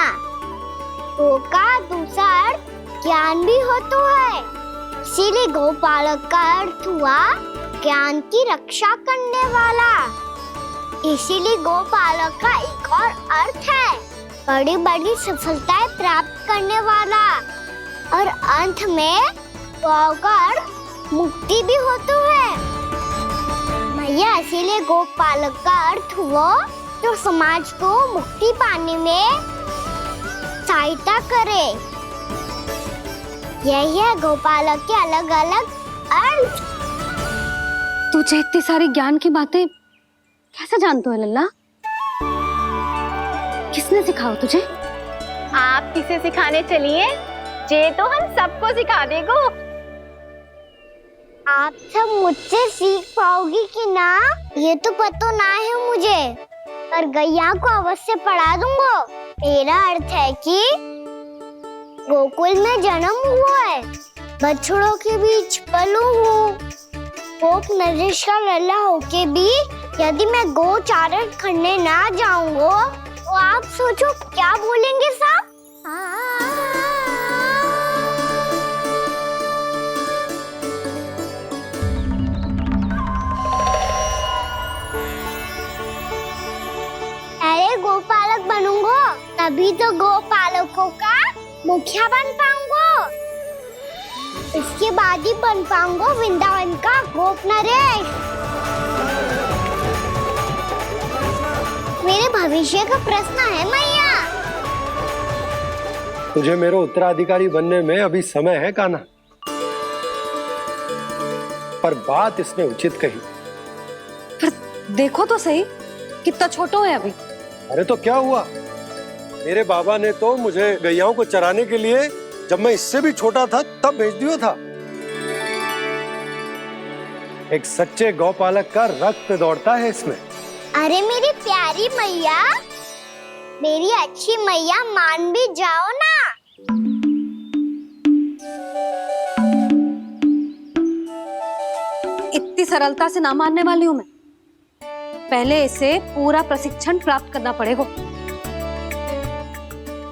गौ का दूसरा अर्थ ज्ञान भी होता है, इसीलिए गौपालक का अर्थ हुआ ज्ञान की रक्षा करने वाला। इसीलिए गौपालक का एक और अर्थ है बड़ी बड़ी सफलताएं प्राप्त करने वाला, और अंत में गौ का अर्थ मुक्ति भी होता है। भैया इसीलिए गोपालक का अर्थ हुआ जो समाज को मुक्ति पाने में सहायता करे। यही है गोपालक के अलग अलग अर्थ। तुझे इतनी सारी ज्ञान की बातें कैसे जानते हो लल्ला? किसने सिखाओ तुझे? आप किसे सिखाने चलिए, जे तो हम सबको सिखा देगो। आप सब मुझसे सीख पाओगी कि ना ये तो पता ना है मुझे, पर गैया को अवश्य पढ़ा दूंगा। मेरा अर्थ है कि गोकुल में जन्म हुआ है, बछड़ों के बीच पलू हूँ। गोप नरेश का लल्ला होके भी यदि मैं गोचारण करने ना जाऊंगा तो आप सोचो क्या बोलेंगे साहब? अरे गोपालक बनूंगा तभी तो गोपालकों का मुखिया बन पाऊंगा। इसके बाद ही बन पाऊंगा वृंदावन का गोप नरेश। मेरे भविष्य का प्रश्न है मैया। तुझे मेरे उत्तराधिकारी बनने में अभी समय है कान्हा, पर बात इसने उचित कही। पर देखो तो सही, कितना छोटो है अभी। अरे तो क्या हुआ, मेरे बाबा ने तो मुझे गैयाओं को चराने के लिए जब मैं इससे भी छोटा था तब भेज दिया था। एक सच्चे गौपालक का रक्त दौड़ता है इसमें। अरे मेरी प्यारी मैया, मेरी अच्छी मैया, मान भी जाओ ना। इतनी सरलता से ना मानने वाली हूं मैं। पहले इसे पूरा प्रशिक्षण प्राप्त करना पड़ेगा,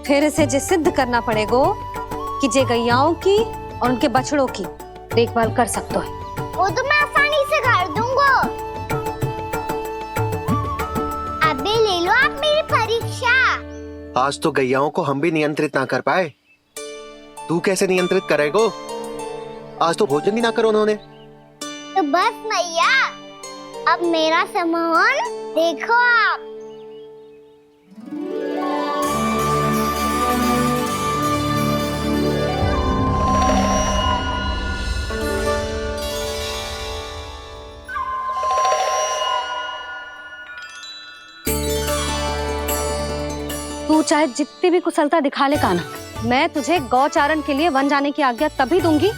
फिर इसे जे सिद्ध करना पड़ेगा कि जे गैयाओं की और उनके बछड़ों की देखभाल कर सकते है। वो तो मैं आसानी से कर दूंगा। अबे ले लो आप मेरी परीक्षा। आज तो गैयाओं को हम भी नियंत्रित ना कर पाए, तू कैसे नियंत्रित करेगो? आज तो भोजन भी ना करो उन्होंने। तो बस मैया, अब मेरा सम्मान देखो आप। तू चाहे जितनी भी कुशलता दिखा ले कान्हा, मैं तुझे गौचारण के लिए वन जाने की आज्ञा तभी दूंगी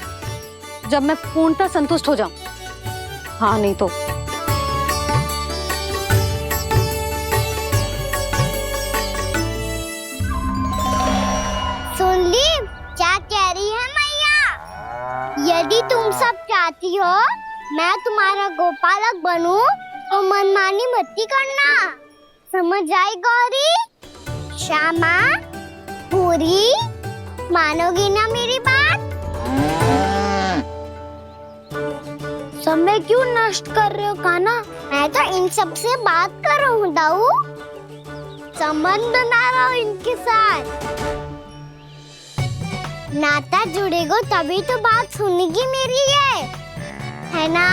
जब मैं पूर्णतः संतुष्ट हो जाऊं। हाँ नहीं तो सुन ली क्या कह रही है मैया? यदि तुम सब चाहती हो मैं तुम्हारा गोपालक बनूं तो मनमानी मत करना, समझ आई गौरी? श्यामा, पूरी, मानोगी ना मेरी बात? समय क्यों नष्ट कर रहे हो कान्हा? मैं तो इन सब से बात कर रहा हूँ दाऊ, संबंध बना रहा हूँ इनके साथ। नाता जुड़ेगा तभी तो बात सुनेगी मेरी, ये है ना?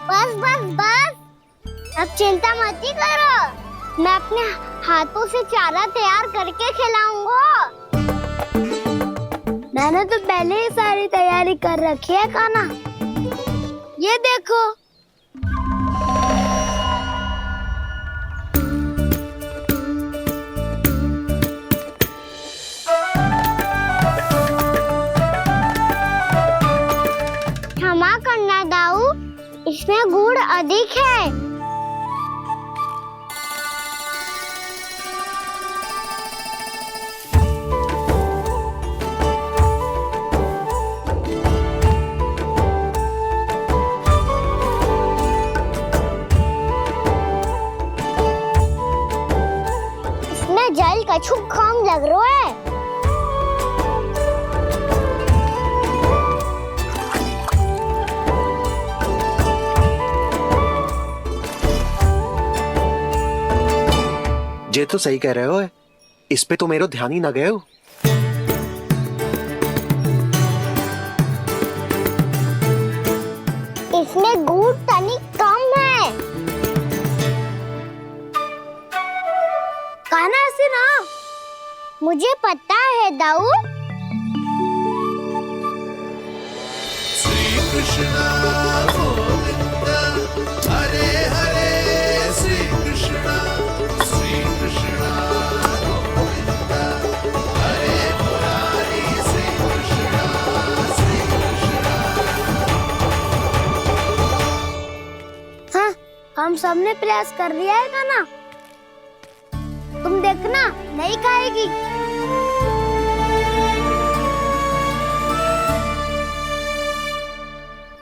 बस बस बस, अब चिंता मत ही करो, मैं अपने हाथों से चारा तैयार करके खिलाऊंगा। मैंने तो पहले ही सारी तैयारी कर रखी है कान्हा, ये देखो। क्षमा करना दाऊ, इसमें गुड़ अधिक है। इसमें जल कछु कम लग रहा है। ये तो सही कह रहे हो, इस पे तो मेरा ध्यान ही ना गए हो। इसमें गुड़ तनिक कम है। कान्हा जाऊं? श्री कृष्ण गोविंद हरे हरे श्री कृष्ण गोविंद हरे मुरारी श्री कृष्ण हाँ, हम सबने प्रयास कर लिया है खाना। तुम देखना नहीं खाएगी।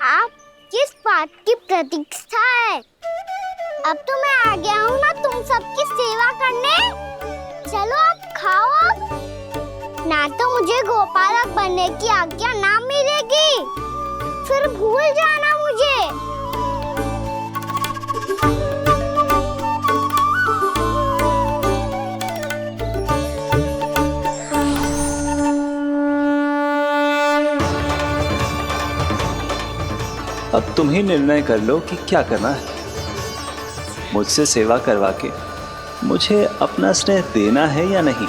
आप किस बात की प्रतीक्षा है? अब तो मैं आ गया हूँ ना तुम सबकी सेवा करने। चलो अब खाओ अब। ना तो मुझे गोपालक बनने की आज्ञा ना मिलेगी, फिर भूल जाना मुझे। अब तुम ही निर्णय कर लो कि क्या करना है। मुझसे सेवा करवा के मुझे अपना स्नेह देना है या नहीं।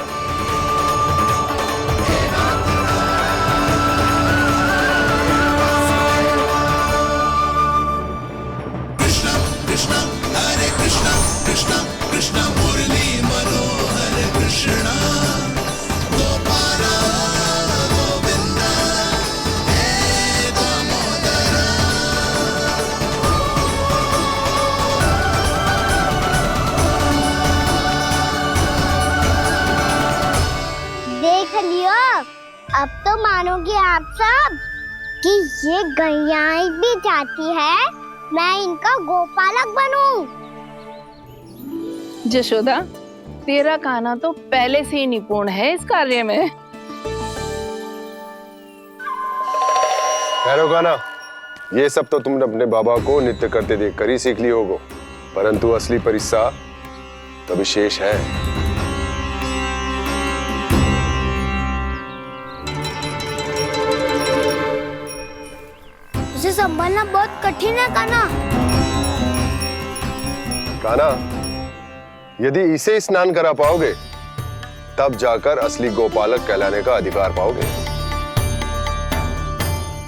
कृष्ण कृष्ण हरे कृष्ण कृष्ण कृष्ण मुरली मनोहर कृष्ण गोपाल गोविंद हे दामोदर। देख लियो, अब तो मानोगे आप सब कि ये गैयाएं भी चाहती है मैं इनका गोपालक बनूं। जशोदा, तेरा कान्हा तो पहले से ही निपुण है इस कार्य में। ठहरो कान्हा, ये सब तो तुमने अपने बाबा को नृत्य करते देखकर ही सीख ली होगो, परंतु असली परिस्सा तो विशेष है। उसे संभालना बहुत कठिन है कान्हा। कान्हा, यदि इसे स्नान करा पाओगे तब जाकर असली गोपालक कहलाने का अधिकार पाओगे।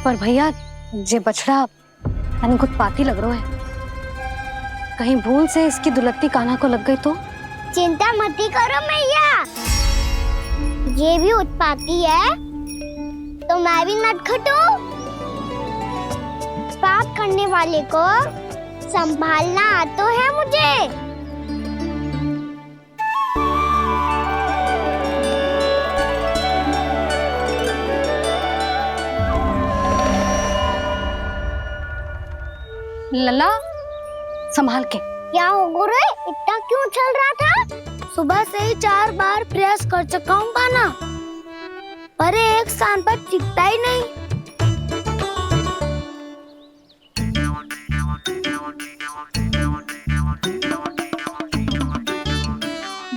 पर भैया, ये बछड़ा तनिक उत्पाती लग रहा है। कहीं भूल से इसकी दुलत्ती कान्हा को लग गई तो? चिंता मत करो मैया, ये भी उत्पाती है तो मैं भी नटखटू। पाप करने वाले को संभालना आता है मुझे। लला, संभाल के। क्या हो गुरु, इतना क्यों चल रहा था? सुबह से ही 4 बार प्रयास कर चुका हूँ कान्हा, पर एक स्थान पर टिकता ही नहीं।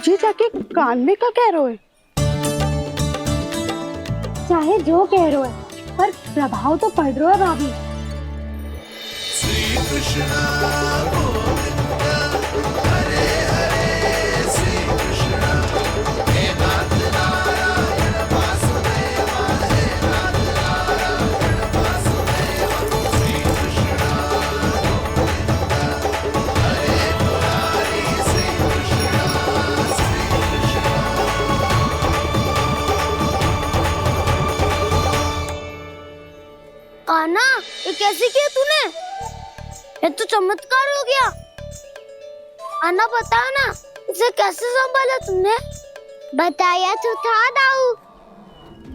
जी जाके कान में क्या कह रहे हो? चाहे जो कह रहे हो, पर प्रभाव तो पड़ रहा है भाभी। श्री कृष्ण गोविंद हरे हरे श्री कृष्ण हे नाथ नारायण वासुदेव हे नाथ नारायण वासुदेव श्री कृष्ण गोविंद हरे मुरारी श्री कृष्ण कान्हा, ये कैसे किया तूने? ये तो चमत्कार हो गया। अन्ना बता ना, इसे कैसे संभाला तुमने? बताया तो था दाऊ।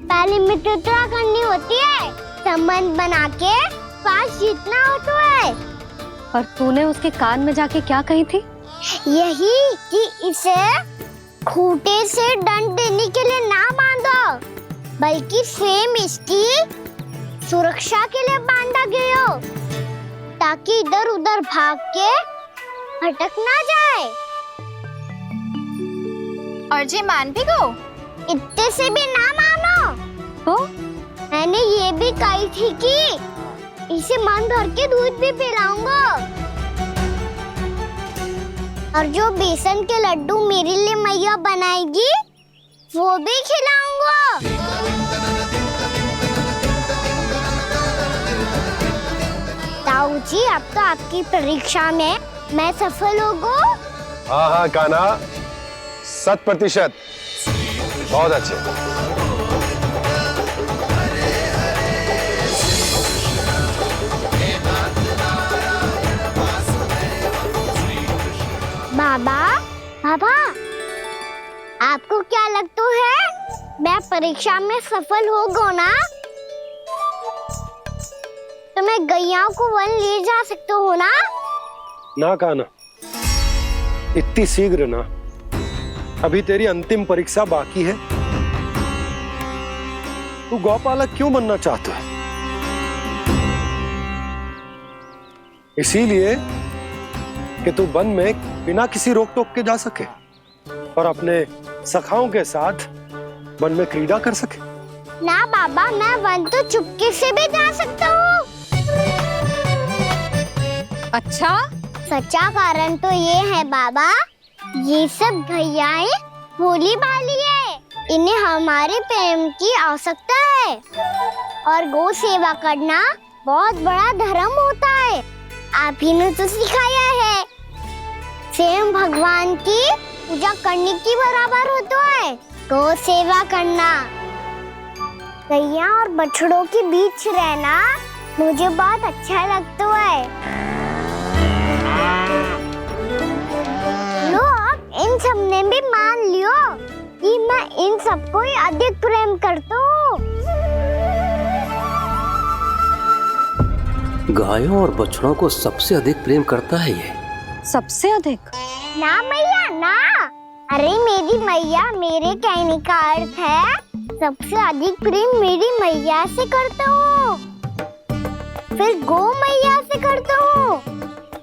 पहले मित्रता करनी होती है, संबंध बना के पास जीतना होता है। और तूने उसके कान में जाके क्या कही थी? यही कि इसे खूंटे से दंड देने के लिए ना बांधो, बल्कि स्वयं इसकी सुरक्षा के लिए बांधा गया हो, ताकि इधर उधर भाग के भटक ना जाए। और जी मान भी गो? इतने से भी ना मानो। तो मैंने ये भी कही थी कि इसे मन भर के दूध भी पिलाऊंगा, और जो बेसन के लड्डू मेरे लिए मैया बनाएगी वो भी खिलाऊंगा। ताऊ जी, अब तो आपकी परीक्षा में मैं सफल हो गो। हाँ हाँ कान्हा, 100%। बहुत अच्छे। बाबा, बाबा, आपको क्या लगता है मैं परीक्षा में सफल हो गो ना? तो मैं गैया को वन ले जा सकता हूँ ना? ना कान्हा, इतनी शीघ्र ना। अभी तेरी अंतिम परीक्षा बाकी है। तू गौपालक क्यों बनना चाहता है? इसीलिए कि तू वन में बिना किसी रोक टोक के जा सके और अपने सखाओं के साथ वन में क्रीड़ा कर सके। ना बाबा, मैं वन तो चुपके से भी जा सकता हूँ। अच्छा? सच्चा कारण तो ये है बाबा, ये सब भैयाएं भोली भाली है, इन्हें हमारे प्रेम की आवश्यकता है और गौ सेवा करना बहुत बड़ा धर्म होता है। आप ही ने तो सिखाया है, स्वयं भगवान की पूजा करने की बराबर होता है गौ सेवा करना। गैया और बछड़ों के बीच रहना मुझे बहुत अच्छा लगता है। लो, अब इन सब ने भी मान लियो कि मैं इन सबको ही अधिक प्रेम करता हूँ। गायों और बछड़ों को सबसे अधिक प्रेम करता है ये। सबसे अधिक? ना मैया ना, अरे मेरी मैया, मेरे कहने का अर्थ है सबसे अधिक प्रेम मेरी मैया से करता हूँ, फिर गौ मैया से करता हूँ।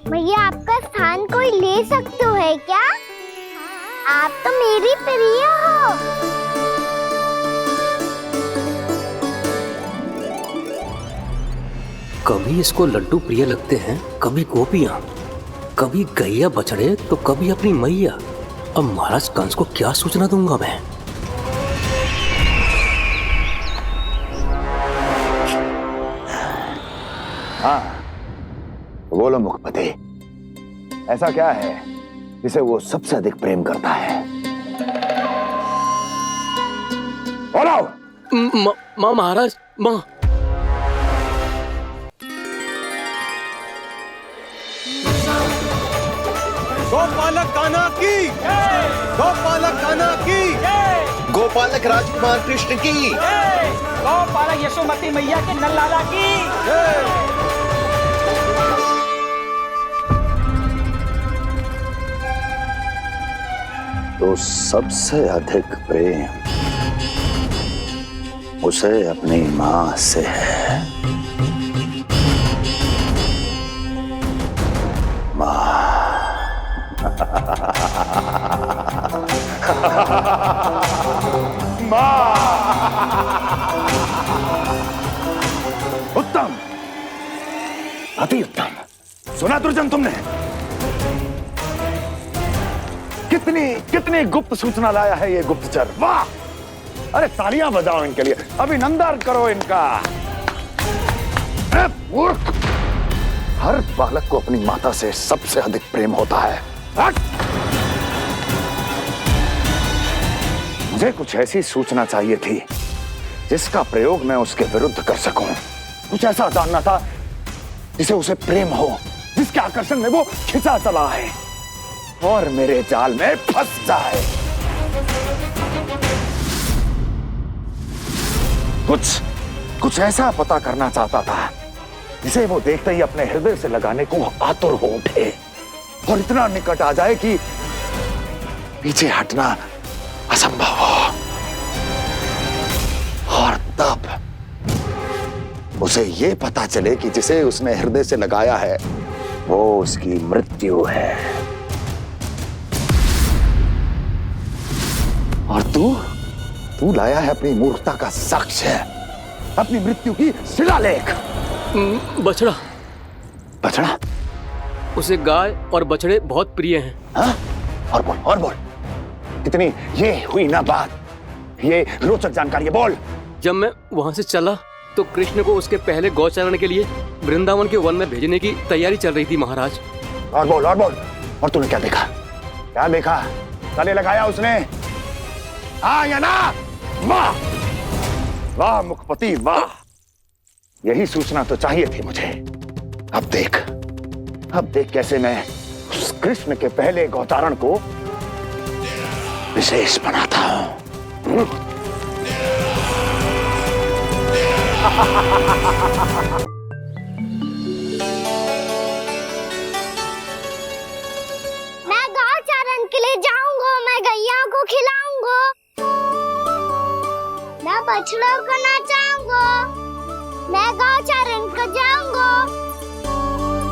मैया, आपका स्थान कोई ले सकते है क्या? आप तो मेरी प्रिय हो। कभी इसको लड्डू प्रिय लगते हैं, कभी गोपियां, कभी गैया बछड़े, तो कभी अपनी मैया। अब महाराज कंस को क्या सूचना दूंगा मैं? हाँ, बोलो मुखपति, ऐसा क्या है जिसे वो सबसे अधिक प्रेम करता है? बोलो। माँ महाराज, माँ। गोपालक कान्हा की, गोपालक कान्हा की, गोपालक राजकुमार कृष्ण की, गोपालक यशोमती मैया के नललाला की। तो सबसे अधिक प्रेम उसे अपनी माँ से है। माँ। उत्तम, अति उत्तम। सुना दुर्जन तुमने? कितनी कितनी गुप्त सूचना लाया है ये गुप्तचर। वाह! अरे तालियां बजाओ इनके लिए, अभिनंदन करो इनका। मूर्ख! हर बालक को अपनी माता से सबसे अधिक प्रेम होता है। मुझे कुछ ऐसी सूचना चाहिए थी जिसका प्रयोग मैं उसके विरुद्ध कर सकूं। कुछ ऐसा जानना था जिसे उसे प्रेम हो, जिसके आकर्षण में वो खिंचा चला है और मेरे जाल में फंस जाए। कुछ ऐसा पता करना चाहता था जिसे वो देखते ही अपने हृदय से लगाने को आतुर हो उठे और इतना निकट आ जाए कि पीछे हटना असंभव हो। और तब उसे ये पता चले कि जिसे उसने हृदय से लगाया है वो उसकी मृत्यु है। और तू लाया है अपनी मूर्खता का साक्ष्य, अपनी मृत्यु की शिलालेख। बछड़ा। बछड़ा? उसे गाय और बछड़े बहुत प्रिय हैं। हाँ? और बोल। इतनी ये हुई ना बात ये रोचक जानकारी है, बोल। जब मैं वहां से चला तो कृष्ण को उसके पहले गौचारण के लिए वृंदावन के वन में भेजने की तैयारी चल रही थी महाराज। और बोल, और बोल। और तूने क्या देखा? क्या देखा? गले लगाया उसने? हाँ या ना? वाह वाह मुखपति वाह, यही सूचना तो चाहिए थी मुझे। अब देख कैसे मैं उस कृष्ण के पहले गौचारण को विशेष बनाता हूं। मैं गौचारण के लिए जाऊंगा, मैं गैया को खिलाऊंगा, मैं बछड़ों को नचाऊंगा, मैं गौचारण को जाऊंगा।